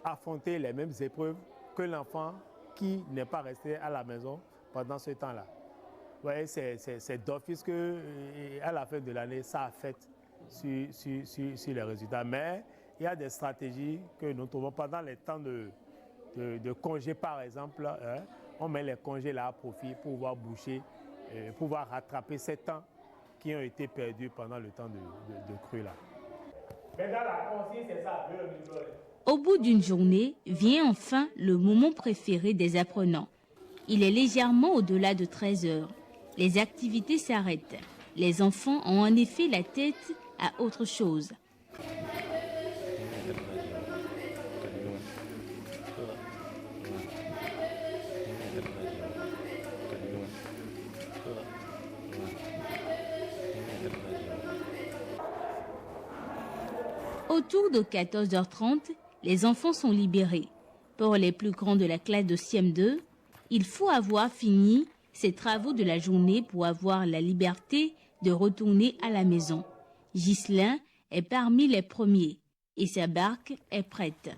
affronter les mêmes épreuves que l'enfant qui n'est pas resté à la maison pendant ce temps-là. Vous voyez, c'est d'office qu'à la fin de l'année, ça affecte sur les résultats. Mais il y a des stratégies que nous trouvons pendant les temps de congés, par exemple. Hein, on met les congés là à profit pour pouvoir boucher, pouvoir rattraper ces temps qui ont été perdus pendant le temps de crue là. Mais dans la consigne, c'est ça. Au bout d'une journée, vient enfin le moment préféré des apprenants. Il est légèrement au-delà de 13 heures. Les activités s'arrêtent. Les enfants ont en effet la tête à autre chose. Autour de 14h30, les enfants sont libérés. Pour les plus grands de la classe de CM2, il faut avoir fini ses travaux de la journée pour avoir la liberté de retourner à la maison. Ghislain est parmi les premiers et sa barque est prête.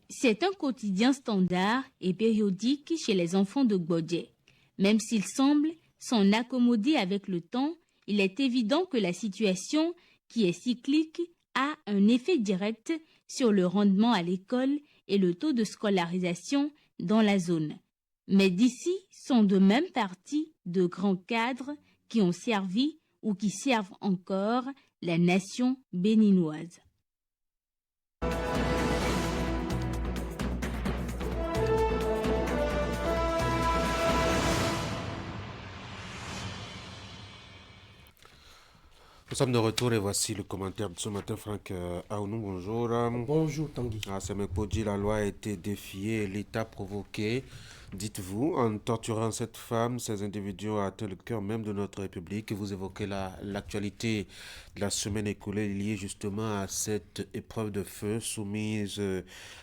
C'est un quotidien standard et périodique chez les enfants de Gbodje. Même s'ils semblent s'en accommoder avec le temps, il est évident que la situation, qui est cyclique, a un effet direct sur le rendement à l'école et le taux de scolarisation dans la zone. Mais d'ici sont de même partie de grands cadres qui ont servi ou qui servent encore la nation béninoise. Nous sommes de retour et voici le commentaire de ce matin. Franck Aounou, bonjour. Bonjour Tanguy. À Semekpodji, la loi a été défiée et l'État provoqué. Dites-vous, en torturant cette femme, ces individus ont atteint le cœur même de notre République. Vous évoquez l'actualité de la semaine écoulée liée justement à cette épreuve de feu soumise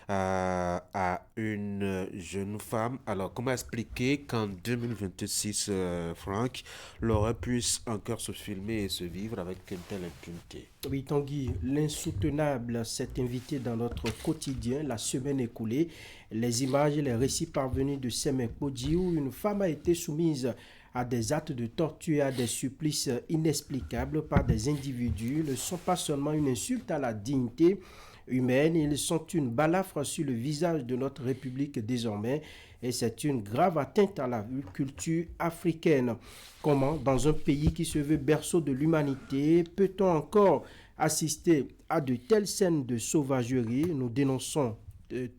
à une jeune femme. Alors, comment expliquer qu'en 2026, Franck, Laura puisse encore se filmer et se vivre avec une telle impunité? Oui, Tanguy, l'insoutenable s'est invité dans notre quotidien la semaine écoulée. Les images et les récits parvenus de Semekpodji où une femme a été soumise à des actes de torture et à des supplices inexplicables par des individus ne sont pas seulement une insulte à la dignité humaine, ils sont une balafre sur le visage de notre République désormais et c'est une grave atteinte à la culture africaine. Comment, dans un pays qui se veut berceau de l'humanité, peut-on encore assister à de telles scènes de sauvagerie? Nous dénonçons,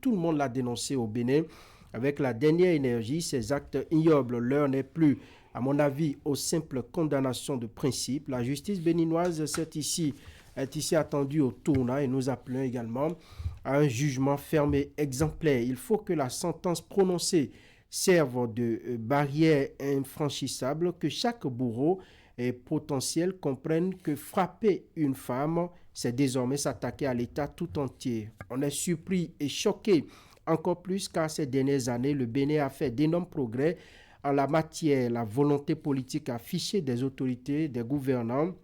tout le monde l'a dénoncé au Bénin, avec la dernière énergie, ces actes ignobles. L'heure n'est plus, à mon avis, aux simples condamnations de principe. La justice béninoise est ici attendue au tournant et nous appelons également à un jugement ferme et exemplaire. Il faut que la sentence prononcée serve de barrière infranchissable, que chaque bourreau et potentiel comprenne que frapper une femme, c'est désormais s'attaquer à l'État tout entier. On est surpris et choqué encore plus car ces dernières années, le Bénin a fait d'énormes progrès en la matière. La volonté politique affichée des autorités, des gouvernants,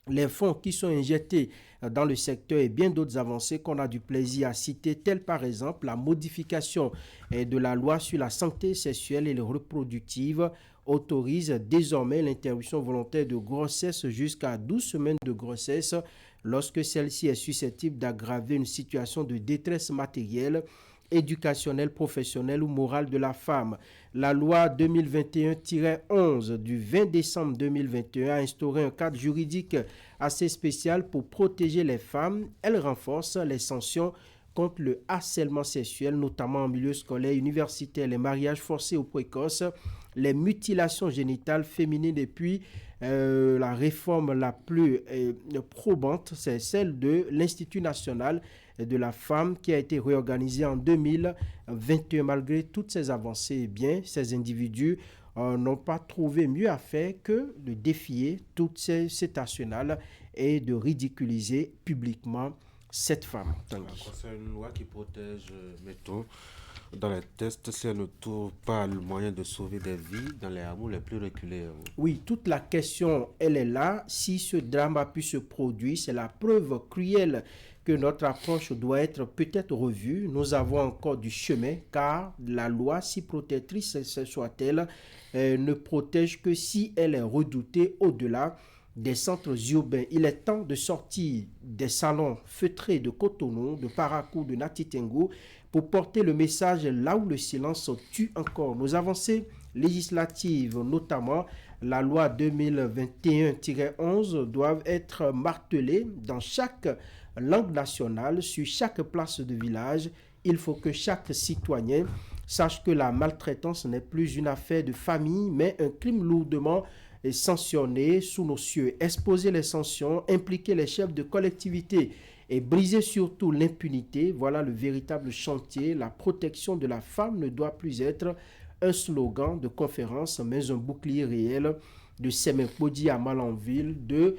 les fonds qui sont injectés dans le secteur et bien d'autres avancées qu'on a du plaisir à citer, telles par exemple la modification de la loi sur la santé sexuelle et reproductive autorise désormais l'interruption volontaire de grossesse jusqu'à 12 semaines de grossesse lorsque celle-ci est susceptible d'aggraver une situation de détresse matérielle, éducationnelle, professionnelle ou morale de la femme. La loi 2021-11 du 20 décembre 2021 a instauré un cadre juridique assez spécial pour protéger les femmes. Elle renforce les sanctions contre le harcèlement sexuel, notamment en milieu scolaire, universitaire, les mariages forcés ou précoces, les mutilations génitales féminines et puis la réforme la plus probante, c'est celle de l'Institut national de la femme qui a été réorganisée en 2021. Malgré toutes ces avancées, eh bien, ces individus n'ont pas trouvé mieux à faire que de défier cet arsenal et de ridiculiser publiquement cette femme. C'est une loi qui protège, mettons, dans les tests, si elle ne trouve pas le moyen de sauver des vies dans les hameaux les plus reculés. Oui, toute la question, elle est là. Si ce drame a pu se produire, c'est la preuve cruelle que notre approche doit être peut-être revue. Nous avons encore du chemin, car la loi, si protectrice soit-elle, ne protège que si elle est redoutée au-delà des centres urbains. Il est temps de sortir des salons feutrés de Cotonou, de Parakou, de Natitengo, pour porter le message là où le silence tue encore. Nos avancées législatives, notamment la loi 2021-11, doivent être martelées dans chaque langue nationale, sur chaque place de village. Il faut que chaque citoyen sache que la maltraitance n'est plus une affaire de famille, mais un crime lourdement sanctionné sous nos cieux. Exposer les sanctions, impliquer les chefs de collectivité et briser surtout l'impunité, voilà le véritable chantier. La protection de la femme ne doit plus être un slogan de conférence, mais un bouclier réel de Semekpodi à Malanville, de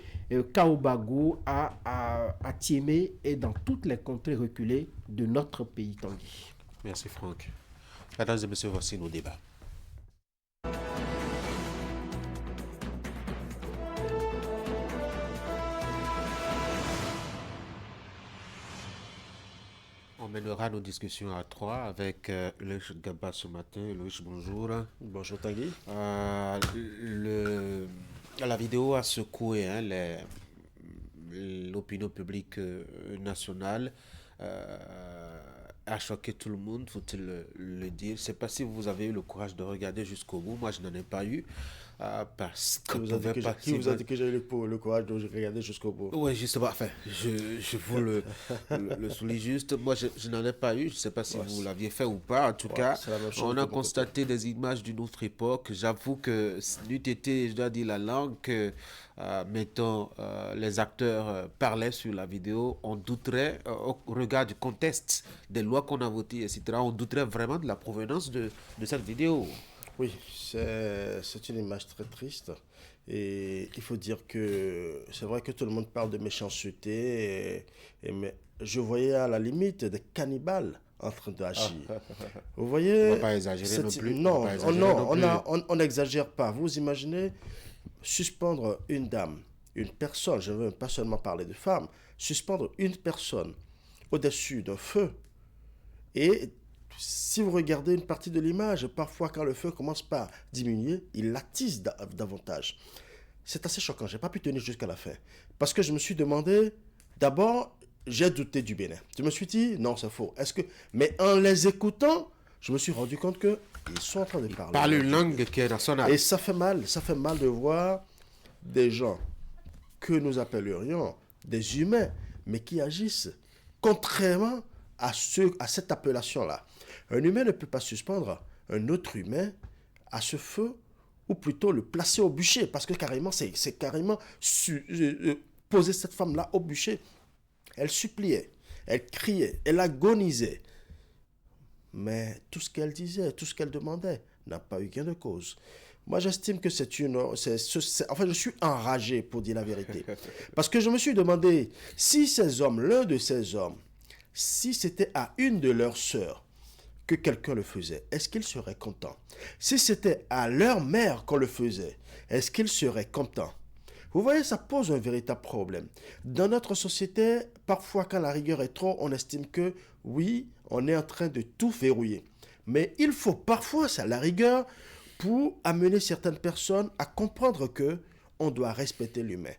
Kaobago à Tiémé et dans toutes les contrées reculées de notre pays, Tanguy. Merci Franck. Mesdames et messieurs, voici nos débats. On mènera nos discussions à 3 avec Loïch Gaba ce matin. Loïch, bonjour. Bonjour Tanguy. La vidéo a secoué l'opinion publique nationale, a choqué tout le monde, faut-il le dire. Je ne sais pas si vous avez eu le courage de regarder jusqu'au bout. Moi, je n'en ai pas eu. Parce que qui vous a dit que j'ai eu le courage de regarder jusqu'au bout? Oui, justement, enfin, je vous le souligne juste. Moi, je n'en ai pas eu. Je ne sais pas si vous l'aviez fait ou pas. En tout cas, on a constaté des images d'une autre époque. J'avoue que n'eût été, je dois dire, la langue que, mettons, les acteurs parlaient sur la vidéo, on douterait, au regard du contexte des lois qu'on a votées, etc., on douterait vraiment de la provenance de cette vidéo. Oui, c'est une image très triste et il faut dire que c'est vrai que tout le monde parle de méchanceté, mais je voyais à la limite des cannibales en train d'agir. Vous voyez, on ne va pas exagérer non plus. Non, on n'exagère pas. Vous imaginez suspendre une dame, une personne, je ne veux pas seulement parler de femme, suspendre une personne au-dessus d'un feu et... Si vous regardez une partie de l'image, parfois quand le feu commence par diminuer, il l'attise davantage. C'est assez choquant, je n'ai pas pu tenir jusqu'à la fin. Parce que je me suis demandé, d'abord, j'ai douté du Bénin. Je me suis dit, non, c'est faux. Mais en les écoutant, je me suis rendu compte qu'ils sont en train de parler. Parle une langue qui est nationale. Et ça fait mal de voir des gens que nous appellerions des humains, mais qui agissent contrairement à cette appellation-là. Un humain ne peut pas suspendre un autre humain à ce feu, ou plutôt le placer au bûcher, parce que carrément, c'est carrément poser cette femme-là au bûcher. Elle suppliait, elle criait, elle agonisait. Mais tout ce qu'elle disait, tout ce qu'elle demandait, n'a pas eu gain de cause. Moi, j'estime que enfin, je suis enragé, pour dire la vérité. Parce que je me suis demandé, si ces hommes, l'un de ces hommes, si c'était à une de leurs sœurs que quelqu'un le faisait, est-ce qu'ils seraient contents? Si c'était à leur mère qu'on le faisait, est-ce qu'ils seraient contents? Vous voyez, ça pose un véritable problème. Dans notre société, parfois quand la rigueur est trop, on estime que oui, on est en train de tout verrouiller. Mais il faut parfois, ça, la rigueur, pour amener certaines personnes à comprendre que on doit respecter l'humain.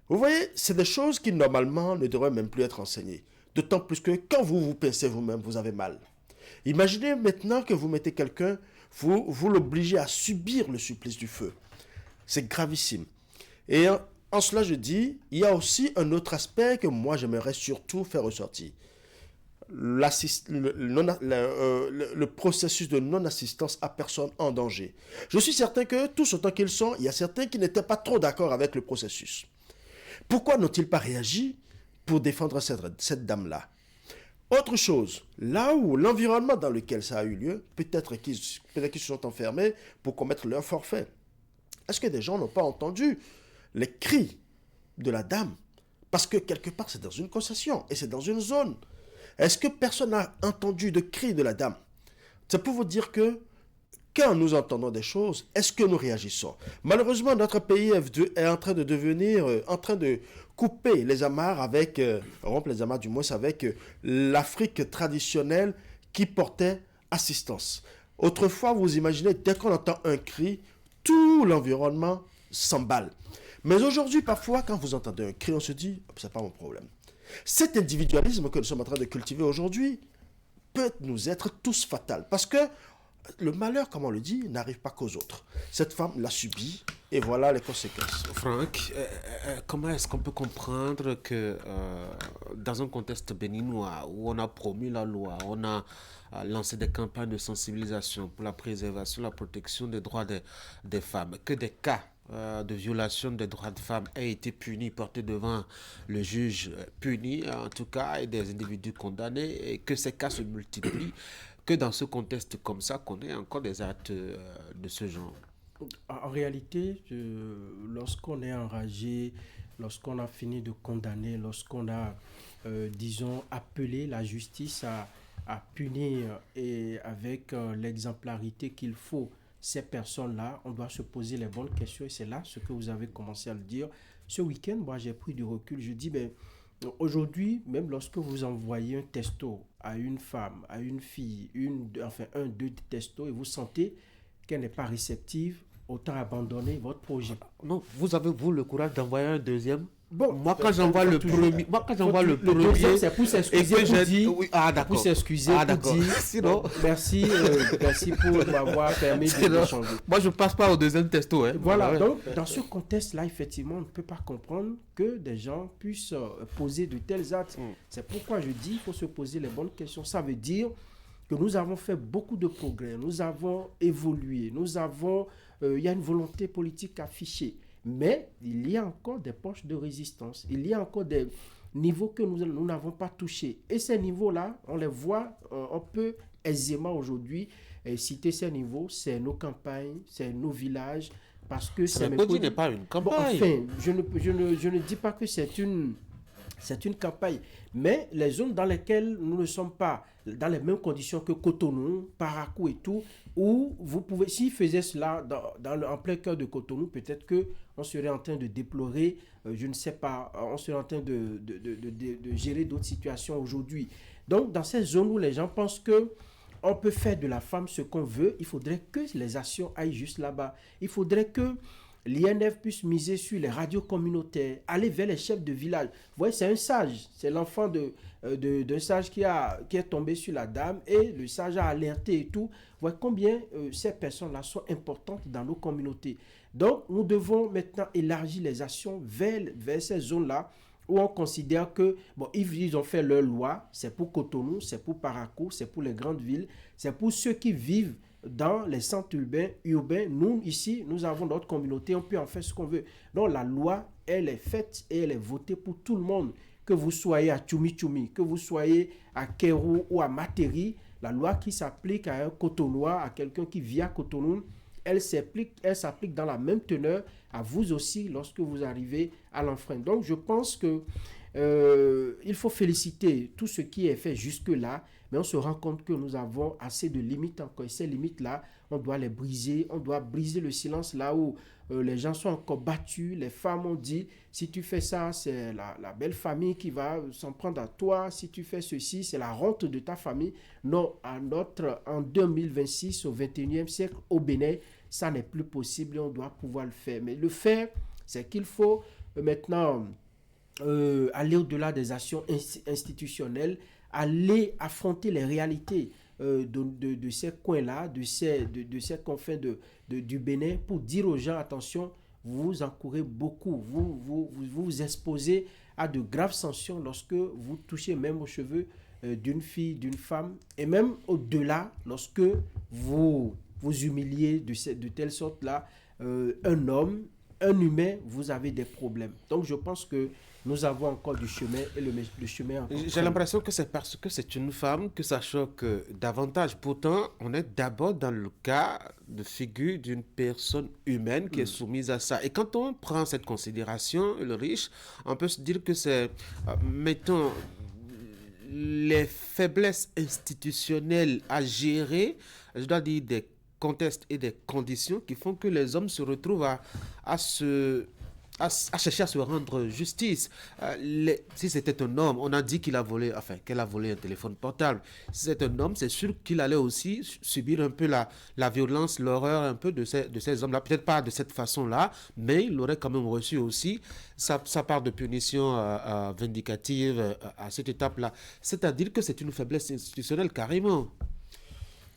Vous voyez, c'est des choses qui normalement ne devraient même plus être enseignées. D'autant plus que quand vous vous pincez vous-même, vous avez mal. Imaginez maintenant que vous mettez quelqu'un, vous l'obligez à subir le supplice du feu. C'est gravissime. Et en cela, je dis, il y a aussi un autre aspect que moi, j'aimerais surtout faire ressortir. Le processus de non-assistance à personne en danger. Je suis certain que, tous autant qu'ils sont, il y a certains qui n'étaient pas trop d'accord avec le processus. Pourquoi n'ont-ils pas réagi pour défendre cette dame-là? Autre chose, là où l'environnement dans lequel ça a eu lieu, peut-être qu'ils se sont enfermés pour commettre leur forfait. Est-ce que des gens n'ont pas entendu les cris de la dame? Parce que quelque part, c'est dans une concession et c'est dans une zone. Est-ce que personne n'a entendu de cris de la dame? C'est pour vous dire que quand nous entendons des choses, est-ce que nous réagissons? Malheureusement, notre pays est en train de devenir, en train de couper les amarres rompre les amarres du moins avec l'Afrique traditionnelle qui portait assistance. Autrefois, vous imaginez, dès qu'on entend un cri, tout l'environnement s'emballe. Mais aujourd'hui, parfois, quand vous entendez un cri, on se dit, c'est pas mon problème. Cet individualisme que nous sommes en train de cultiver aujourd'hui peut nous être tous fatal. Parce que le malheur, comme on le dit, n'arrive pas qu'aux autres. Cette femme l'a subi et voilà les conséquences. Franck, comment est-ce qu'on peut comprendre que dans un contexte béninois où on a promu la loi, on a lancé des campagnes de sensibilisation pour la préservation, la protection des droits des femmes, que des cas de violation des droits de femmes aient été punis, portés devant le juge, punis en tout cas, et des individus condamnés, et que ces cas se multiplient, que dans ce contexte comme ça, qu'on ait encore des actes de ce genre? En réalité, lorsqu'on est enragé, lorsqu'on a fini de condamner, lorsqu'on a, disons, appelé la justice à punir et avec l'exemplarité qu'il faut ces personnes-là, on doit se poser les bonnes questions et c'est là ce que vous avez commencé à le dire. Ce week-end, moi j'ai pris du recul, je dis, ben, aujourd'hui, même lorsque vous envoyez un texto à une femme, à une fille, deux textos et vous sentez qu'elle n'est pas réceptive, autant abandonner votre projet. Non, vous avez le courage d'envoyer un deuxième. Bon, moi quand j'envoie le premier, le deuxième, c'est pour s'excuser, pour dire, oui, pour s'excuser, pour dire, sinon, merci pour m'avoir permis d'échanger. Moi je passe pas au deuxième texto. Voilà, donc dans ce contexte-là, effectivement, on ne peut pas comprendre que des gens puissent poser de tels actes. C'est pourquoi je dis, il faut se poser les bonnes questions. Ça veut dire que nous avons fait beaucoup de progrès, nous avons évolué, il y a une volonté politique affichée. Mais il y a encore des poches de résistance. Il y a encore des niveaux que nous n'avons pas touchés. Et ces niveaux-là, on les voit, on peut aisément aujourd'hui citer ces niveaux. C'est nos campagnes, c'est nos villages. Parce que c'est n'est pas une campagne. Bon, enfin, je ne dis pas que c'est une campagne. Mais les zones dans lesquelles nous ne sommes pas dans les mêmes conditions que Cotonou, Parakou et tout, où vous pouvez, s'ils faisaient cela en plein cœur de Cotonou, peut-être qu'on serait en train de déplorer, je ne sais pas, on serait en train de gérer d'autres situations aujourd'hui. Donc, dans ces zones où les gens pensent que on peut faire de la femme ce qu'on veut, il faudrait que les actions aillent juste là-bas. Il faudrait que l'INF puisse miser sur les radios communautaires, aller vers les chefs de village. Vous voyez, c'est un sage, c'est l'enfant d'un sage qui est tombé sur la dame et le sage a alerté et tout. Vous voyez combien ces personnes-là sont importantes dans nos communautés. Donc, nous devons maintenant élargir les actions vers ces zones-là où on considère que, bon, ils ont fait leur loi, c'est pour Cotonou, c'est pour Parakou, c'est pour les grandes villes, c'est pour ceux qui vivent dans les centres urbains. Nous, ici, nous avons notre communauté, on peut en faire ce qu'on veut. Donc, la loi, elle est faite et elle est votée pour tout le monde. Que vous soyez à Tchoumi, que vous soyez à Kérou ou à Materi, la loi qui s'applique à un Cotonois, à quelqu'un qui vit à Cotonou, elle s'applique dans la même teneur à vous aussi lorsque vous arrivez à l'enfreindre. Donc, je pense que il faut féliciter tout ce qui est fait jusque-là, mais on se rend compte que nous avons assez de limites encore. Et ces limites-là, on doit les briser. On doit briser le silence là où les gens sont encore battus. Les femmes ont dit, si tu fais ça, c'est la belle famille qui va s'en prendre à toi. Si tu fais ceci, c'est la honte de ta famille. Non, en 2026, au 21e siècle, au Bénin, ça n'est plus possible et on doit pouvoir le faire. Mais le faire, c'est qu'il faut maintenant aller au-delà des actions institutionnelles, aller affronter les réalités de ces coins-là, de ces confins du Bénin, pour dire aux gens, attention, vous encourez beaucoup, vous exposez à de graves sanctions lorsque vous touchez même aux cheveux d'une fille, d'une femme, et même au-delà, lorsque vous humiliez de telle sorte-là un homme, un humain, vous avez des problèmes. Donc je pense que nous avons encore du chemin et le chemin encore. J'ai l'impression que c'est parce que c'est une femme que ça choque davantage. Pourtant, on est d'abord dans le cas de figure d'une personne humaine qui est soumise à ça. Et quand on prend cette considération, le riche, on peut se dire que c'est, mettons, les faiblesses institutionnelles à gérer, je dois dire des contextes et des conditions qui font que les hommes se retrouvent à chercher à se rendre justice. Si c'était un homme, on a dit qu'elle a volé un téléphone portable. Si c'est un homme, c'est sûr qu'il allait aussi subir un peu la violence, l'horreur un peu de ces hommes-là. Peut-être pas de cette façon-là, mais il aurait quand même reçu aussi sa part de punition vindicative à cette étape-là. C'est-à-dire que c'est une faiblesse institutionnelle carrément.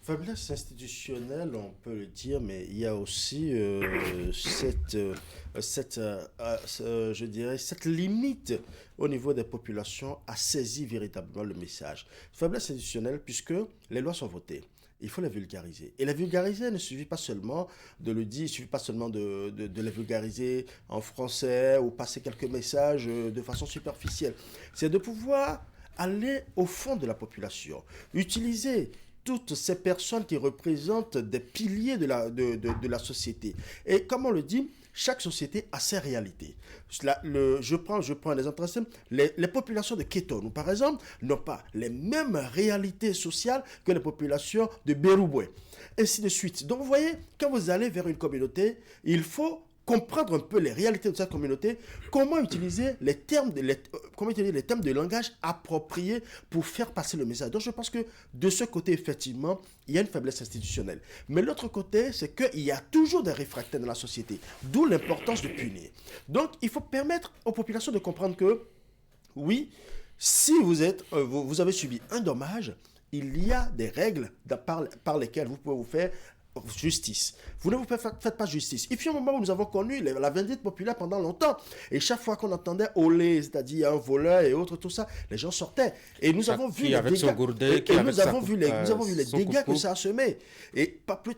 Faiblesse institutionnelle, on peut le dire, mais il y a aussi cette limite au niveau des populations à saisir véritablement le message. Faiblesse institutionnelle puisque les lois sont votées. Il faut les vulgariser. Et les vulgariser ne suffit pas seulement de le dire, il ne suffit pas seulement de les vulgariser en français ou passer quelques messages de façon superficielle. C'est de pouvoir aller au fond de la population, utiliser toutes ces personnes qui représentent des piliers de la société. Et comme on le dit, chaque société a ses réalités. Je prends un exemple très simple. Les populations de Cotonou, par exemple, n'ont pas les mêmes réalités sociales que les populations de Berouboué. Ainsi de suite. Donc, vous voyez, quand vous allez vers une communauté, il faut comprendre un peu les réalités de cette communauté, comment utiliser les termes de langage appropriés pour faire passer le message. Donc je pense que de ce côté, effectivement, il y a une faiblesse institutionnelle. Mais l'autre côté, c'est qu'il y a toujours des réfractaires dans la société, d'où l'importance de punir. Donc il faut permettre aux populations de comprendre que, oui, si vous avez subi un dommage, il y a des règles par lesquelles vous pouvez vous faire justice. Vous ne vous faites pas justice. Il fut un moment où nous avons connu la vindicte populaire pendant longtemps. Et chaque fois qu'on entendait olé, c'est-à-dire un voleur et autres, tout ça, les gens sortaient. Et nous avons vu les dégâts. Nous avons vu les dégâts que ça a semé. Et pas plus,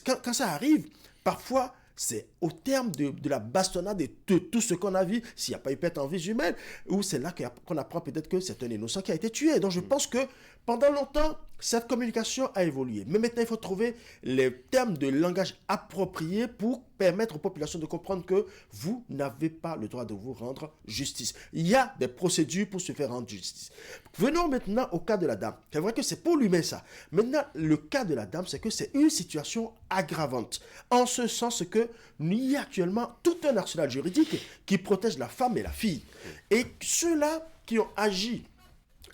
quand ça arrive, parfois, c'est au terme de la bastonnade de tout ce qu'on a vu, s'il n'y a pas eu perte en vie humaine, ou c'est là qu'on apprend peut-être que c'est un innocent qui a été tué. Donc je pense que pendant longtemps, cette communication a évolué. Mais maintenant, il faut trouver les termes de langage appropriés pour permettre aux populations de comprendre que vous n'avez pas le droit de vous rendre justice. Il y a des procédures pour se faire rendre justice. Venons maintenant au cas de la dame. C'est vrai que c'est pour lui-même ça. Maintenant, le cas de la dame, c'est que c'est une situation aggravante. En ce sens que il y a actuellement tout un arsenal juridique qui protège la femme et la fille. Et ceux-là qui ont agi,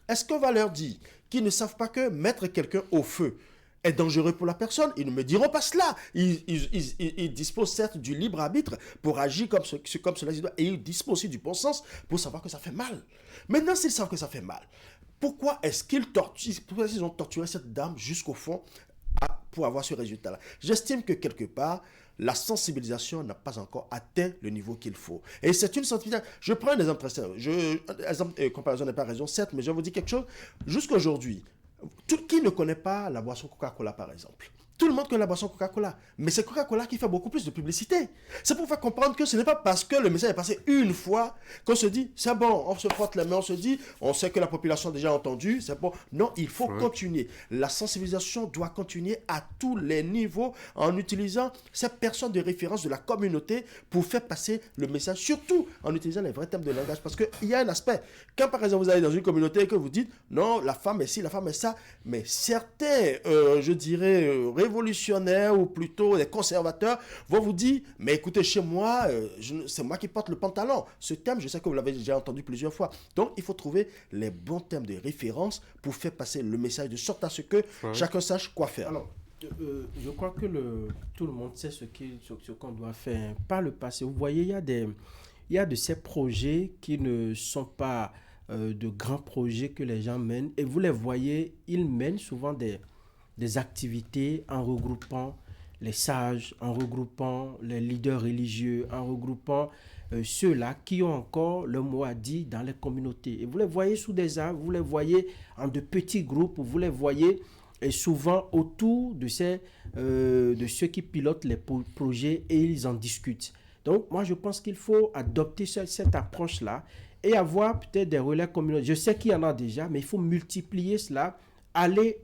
est-ce qu'on va leur dire qu'ils ne savent pas que mettre quelqu'un au feu est dangereux pour la personne? Ils ne me diront pas cela. Ils disposent certes du libre arbitre pour agir comme cela se doit, et ils disposent aussi du bon sens pour savoir que ça fait mal. Maintenant, s'ils savent que ça fait mal, pourquoi est-ce qu'ils ont torturé cette dame jusqu'au fond pour avoir ce résultat-là? J'estime que quelque part, la sensibilisation n'a pas encore atteint le niveau qu'il faut. Et c'est une sensibilisation. Je prends un exemple très simple. Comparaison n'est pas raison, certes, mais je vais vous dire quelque chose. Jusqu'à aujourd'hui, qui ne connaît pas la boisson Coca-Cola, par exemple? Tout le monde connaît la boisson Coca-Cola. Mais c'est Coca-Cola qui fait beaucoup plus de publicité. C'est pour faire comprendre que ce n'est pas parce que le message est passé une fois qu'on se dit, c'est bon, on se frotte les mains, on se dit, on sait que la population a déjà entendu, c'est bon. Non, il faut continuer. La sensibilisation doit continuer à tous les niveaux en utilisant ces personnes de référence de la communauté pour faire passer le message, surtout en utilisant les vrais termes de langage. Parce qu'il y a un aspect. Quand par exemple vous allez dans une communauté et que vous dites, non, la femme est ci, la femme est ça, mais certains, je dirais, révolutionnaires ou plutôt les conservateurs vont vous dire, mais écoutez, chez moi, c'est moi qui porte le pantalon. Ce thème, je sais que vous l'avez déjà entendu plusieurs fois. Donc, il faut trouver les bons thèmes de référence pour faire passer le message de sorte à ce que chacun sache quoi faire. Alors, je crois que tout le monde sait ce qu'on doit faire par le passé. Vous voyez, il y a de ces projets qui ne sont pas de grands projets que les gens mènent. Et vous les voyez, ils mènent souvent des activités en regroupant les sages, en regroupant les leaders religieux, en regroupant ceux-là qui ont encore le mot à dire dans les communautés. Et vous les voyez sous des arbres, vous les voyez en de petits groupes, vous les voyez souvent autour de ceux qui pilotent les projets et ils en discutent. Donc moi je pense qu'il faut adopter cette approche-là et avoir peut-être des relais communautaires. Je sais qu'il y en a déjà, mais il faut multiplier cela. Aller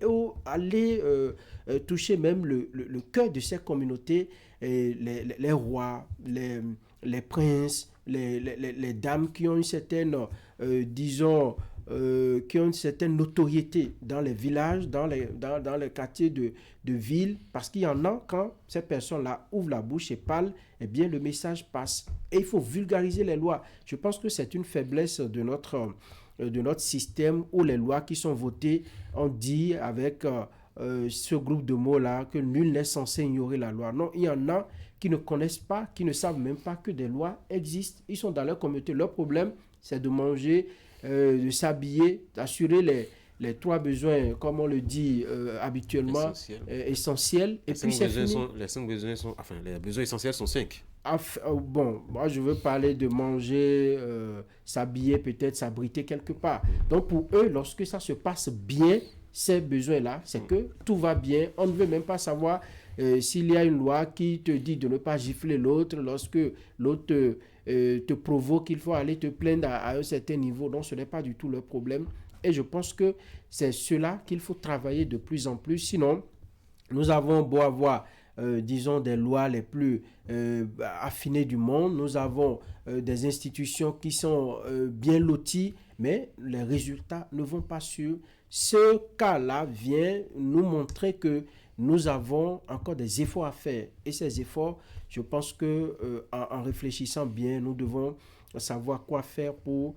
toucher même le cœur de ces communautés, les rois, les princes, les dames qui ont une certaine, qui ont une certaine notoriété dans les villages, dans les quartiers de ville, parce qu'il y en a, quand ces personnes-là ouvrent la bouche et parlent, eh bien le message passe. Et il faut vulgariser les lois. Je pense que c'est une faiblesse de notre système où les lois qui sont votées, on dit avec ce groupe de mots-là que nul n'est censé ignorer la loi. Non, il y en a qui ne connaissent pas, qui ne savent même pas que des lois existent. Ils sont dans leur communauté. Leur problème, c'est de manger, de s'habiller, d'assurer les trois besoins, comme on le dit habituellement, essentiels. Et puis c'est fini. Les besoins essentiels sont 5. Bon, moi je veux parler de manger, s'habiller, peut-être s'abriter quelque part. Donc pour eux, lorsque ça se passe bien, ces besoins-là, c'est que tout va bien. On ne veut même pas savoir s'il y a une loi qui te dit de ne pas gifler l'autre lorsque l'autre te provoque, il faut aller te plaindre à un certain niveau. Donc ce n'est pas du tout leur problème. Et je pense que c'est cela qu'il faut travailler de plus en plus. Sinon, nous avons beau avoir, disons, des lois les plus affinées du monde, nous avons des institutions qui sont bien loties, mais les résultats ne vont pas sur. Ce cas-là vient nous montrer que nous avons encore des efforts à faire. Et ces efforts, je pense que en réfléchissant bien, nous devons savoir quoi faire pour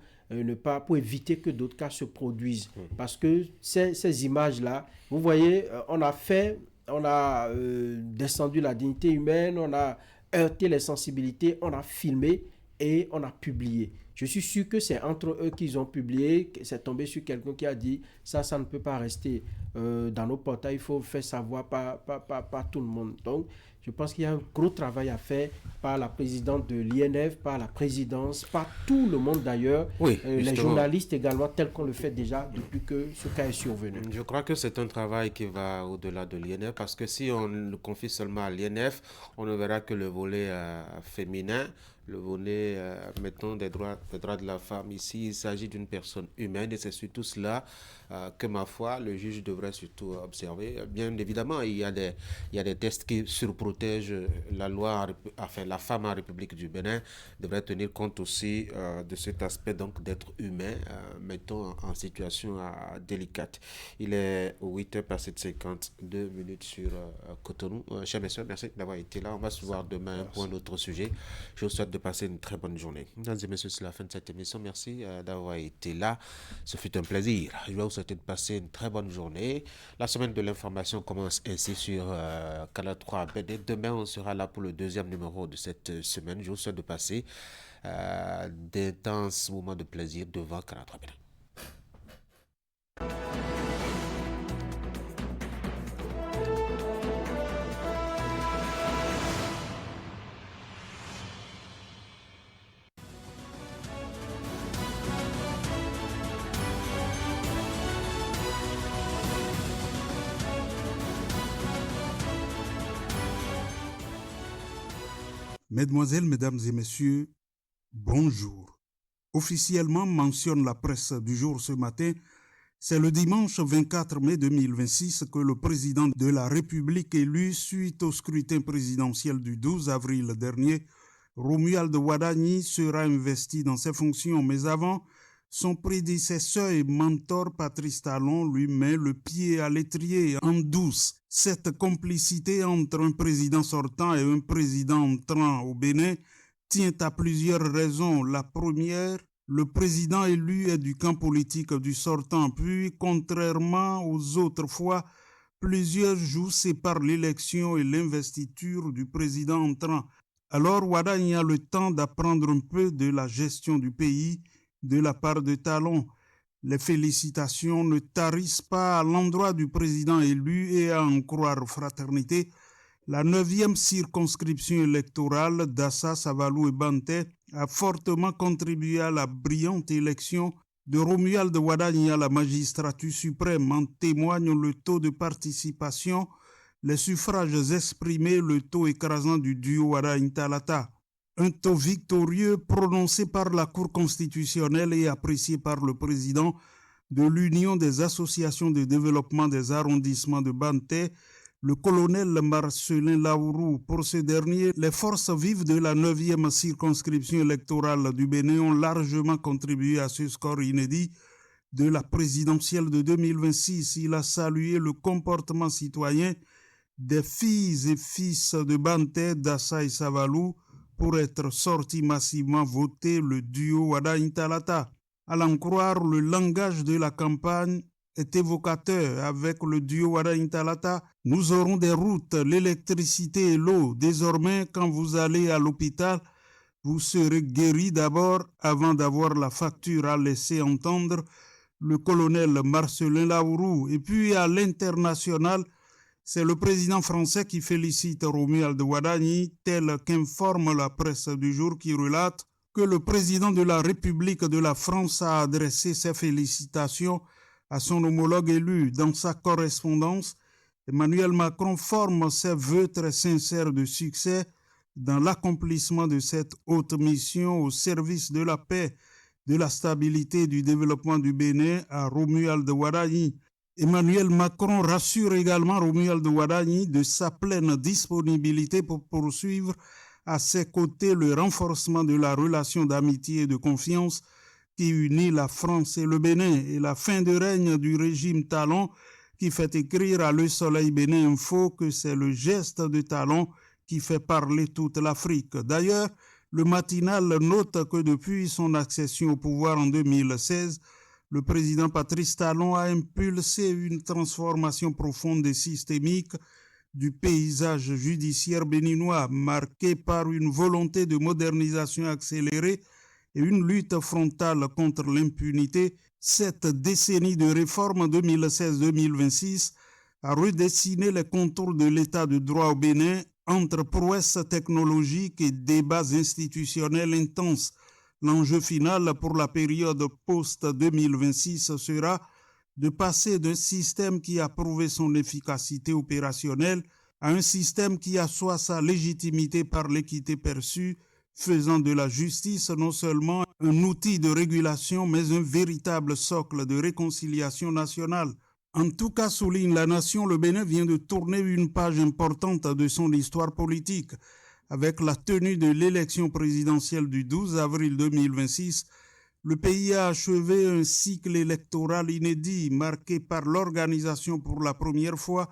pour éviter que d'autres cas se produisent. Parce que ces images-là, vous voyez, on a descendu la dignité humaine, on a heurté les sensibilités, on a filmé et on a publié. Je suis sûr que c'est entre eux qu'ils ont publié, c'est tombé sur quelqu'un qui a dit ça ne peut pas rester dans nos portails, il faut faire savoir par tout le monde. Donc, je pense qu'il y a un gros travail à faire par la présidente de l'INF, par la présidence, par tout le monde d'ailleurs, oui, les journalistes également, tel qu'on le fait déjà depuis que ce cas est survenu. Je crois que c'est un travail qui va au-delà de l'INF, parce que si on le confie seulement à l'INF, on ne verra que le volet féminin, le volet, mettons, des droits de la femme. Ici, il s'agit d'une personne humaine et c'est surtout cela que, ma foi, le juge devrait surtout observer. Bien évidemment, il y a des tests qui surprotègent la loi, la femme en République du Bénin devrait tenir compte aussi de cet aspect donc d'être humain, mettons, en situation délicate. Il est 8h passé de 52 minutes sur Cotonou. Chers messieurs, merci d'avoir été là. On va se voir demain pour un autre sujet. Je vous souhaite de passer une très bonne journée. Mesdames et messieurs, c'est la fin de cette émission. Merci d'avoir été là. Ce fut un plaisir. Je vais vous souhaiter de passer une très bonne journée. La semaine de l'information commence ainsi sur Canal 3 BD. Demain, on sera là pour le deuxième numéro de cette semaine. Je vous souhaite de passer d'intenses moments de plaisir devant Canal 3 BD. Mesdemoiselles, Mesdames et Messieurs, bonjour. Officiellement, mentionne la presse du jour ce matin, c'est le dimanche 24 mai 2026 que le président de la République élu suite au scrutin présidentiel du 12 avril dernier, Romuald Wadagni, sera investi dans ses fonctions. Mais avant, son prédécesseur et mentor Patrice Talon lui met le pied à l'étrier en douce. Cette complicité entre un président sortant et un président entrant au Bénin tient à plusieurs raisons. La première, le président élu est du camp politique du sortant, puis, contrairement aux autres fois, plusieurs jours séparent l'élection et l'investiture du président entrant. Alors Wadagni a le temps d'apprendre un peu de la gestion du pays de la part de Talon. Les félicitations ne tarissent pas à l'endroit du président élu et à en croire fraternité. La 9e circonscription électorale d'Assa, Savalou et Banté a fortement contribué à la brillante élection de Romuald Wadagni à la magistrature suprême. En témoigne le taux de participation, les suffrages exprimés, le taux écrasant du duo Wadagni-Talata. Un taux victorieux prononcé par la Cour constitutionnelle et apprécié par le président de l'Union des associations de développement des arrondissements de Banté, le colonel Marcelin Laourou. Pour ce dernier, les forces vives de la 9e circonscription électorale du Bénin ont largement contribué à ce score inédit de la présidentielle de 2026. Il a salué le comportement citoyen des filles et fils de Banté, d'Assa et Savalou, pour être sorti massivement voter le duo Wadagni-Talata. À l'en croire, le langage de la campagne est évocateur. Avec le duo Wadagni-Talata, nous aurons des routes, l'électricité et l'eau. Désormais, quand vous allez à l'hôpital, vous serez guéri d'abord avant d'avoir la facture, à laisser entendre le colonel Marcelin Laourou. Et puis à l'international, c'est le président français qui félicite Romuald Wadagni, tel qu'informe la presse du jour qui relate que le président de la République de la France a adressé ses félicitations à son homologue élu. Dans sa correspondance, Emmanuel Macron forme ses vœux très sincères de succès dans l'accomplissement de cette haute mission au service de la paix de la stabilité et du développement du Bénin à Romuald Wardani. Emmanuel Macron rassure également Romuald Wardani de sa pleine disponibilité pour poursuivre à ses côtés le renforcement de la relation d'amitié et de confiance qui unit la France et le Bénin et la fin de règne du régime Talon qui fait écrire à Le Soleil Bénin Info que c'est le geste de Talon qui fait parler toute l'Afrique. D'ailleurs, le matinal note que depuis son accession au pouvoir en 2016, le président Patrice Talon a impulsé une transformation profonde et systémique du paysage judiciaire béninois, marqué par une volonté de modernisation accélérée et une lutte frontale contre l'impunité. Cette décennie de réforme 2016-2026 a redessiné les contours de l'état de droit au Bénin entre prouesses technologiques et débats institutionnels intenses. L'enjeu final pour la période post-2026 sera de passer d'un système qui a prouvé son efficacité opérationnelle à un système qui assoit sa légitimité par l'équité perçue, faisant de la justice non seulement un outil de régulation, mais un véritable socle de réconciliation nationale. En tout cas, souligne La Nation, le Bénin vient de tourner une page importante de son histoire politique. Avec la tenue de l'élection présidentielle du 12 avril 2026, le pays a achevé un cycle électoral inédit, marqué par l'organisation pour la première fois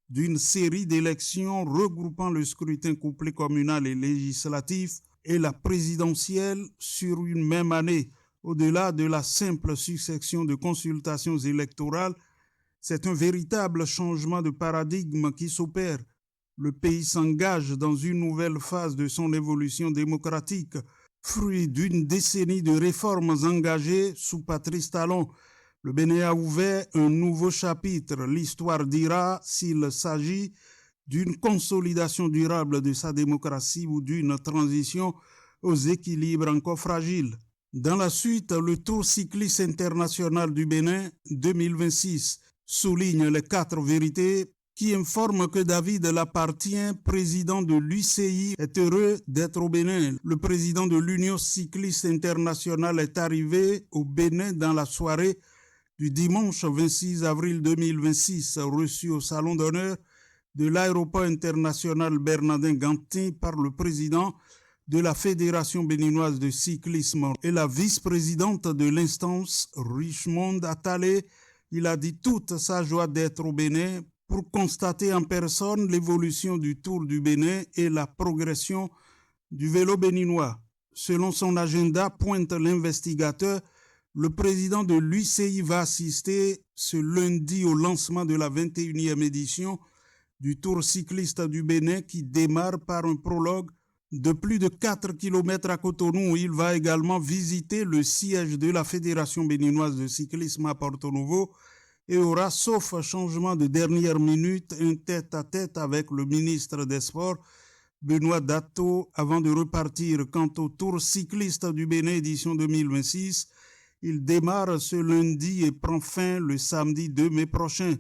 d'une série d'élections regroupant le scrutin couplé communal et législatif et la présidentielle sur une même année. Au-delà de la simple succession de consultations électorales, c'est un véritable changement de paradigme qui s'opère. Le pays s'engage dans une nouvelle phase de son évolution démocratique, fruit d'une décennie de réformes engagées sous Patrice Talon. Le Bénin a ouvert un nouveau chapitre. L'histoire dira s'il s'agit d'une consolidation durable de sa démocratie ou d'une transition aux équilibres encore fragiles. Dans la suite, le Tour cycliste international du Bénin 2026 souligne les 4 vérités qui informe que David Lapartien, président de l'UCI, est heureux d'être au Bénin. Le président de l'Union cycliste internationale est arrivé au Bénin dans la soirée du dimanche 26 avril 2026, reçu au salon d'honneur de l'aéroport international Bernardin Gantin par le président de la Fédération béninoise de cyclisme et la vice-présidente de l'instance, Richmond Attalé. Il a dit toute sa joie d'être au Bénin pour constater en personne l'évolution du Tour du Bénin et la progression du vélo béninois. Selon son agenda, pointe l'investigateur, le président de l'UCI va assister ce lundi au lancement de la 21e édition du Tour cycliste du Bénin qui démarre par un prologue de plus de 4 km à Cotonou. Il va également visiter le siège de la Fédération béninoise de cyclisme à Porto Novo et aura, sauf changement de dernière minute, un tête-à-tête avec le ministre des Sports, Benoît Dato, avant de repartir. Quant au Tour cycliste du Bénin édition 2026, il démarre ce lundi et prend fin le samedi 2 mai prochain.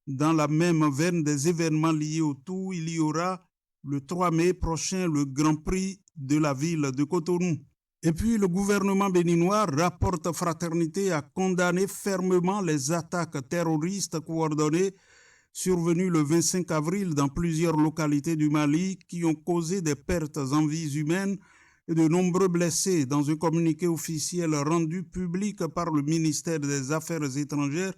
Dans la même veine des événements liés au Tour, il y aura le 3 mai prochain le Grand Prix de la ville de Cotonou. Et puis le gouvernement béninois, rapporte Fraternité, a condamné fermement les attaques terroristes coordonnées survenues le 25 avril dans plusieurs localités du Mali qui ont causé des pertes en vies humaines et de nombreux blessés. Dans un communiqué officiel rendu public par le ministère des Affaires étrangères,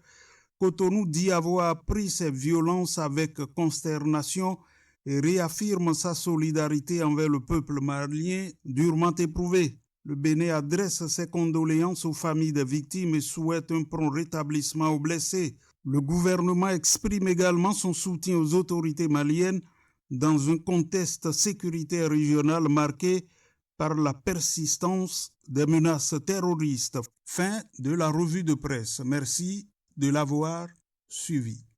Cotonou dit avoir appris ces violences avec consternation et réaffirme sa solidarité envers le peuple malien durement éprouvé. Le Bénin adresse ses condoléances aux familles des victimes et souhaite un prompt rétablissement aux blessés. Le gouvernement exprime également son soutien aux autorités maliennes dans un contexte sécuritaire régional marqué par la persistance des menaces terroristes. Fin de la revue de presse. Merci de l'avoir suivi.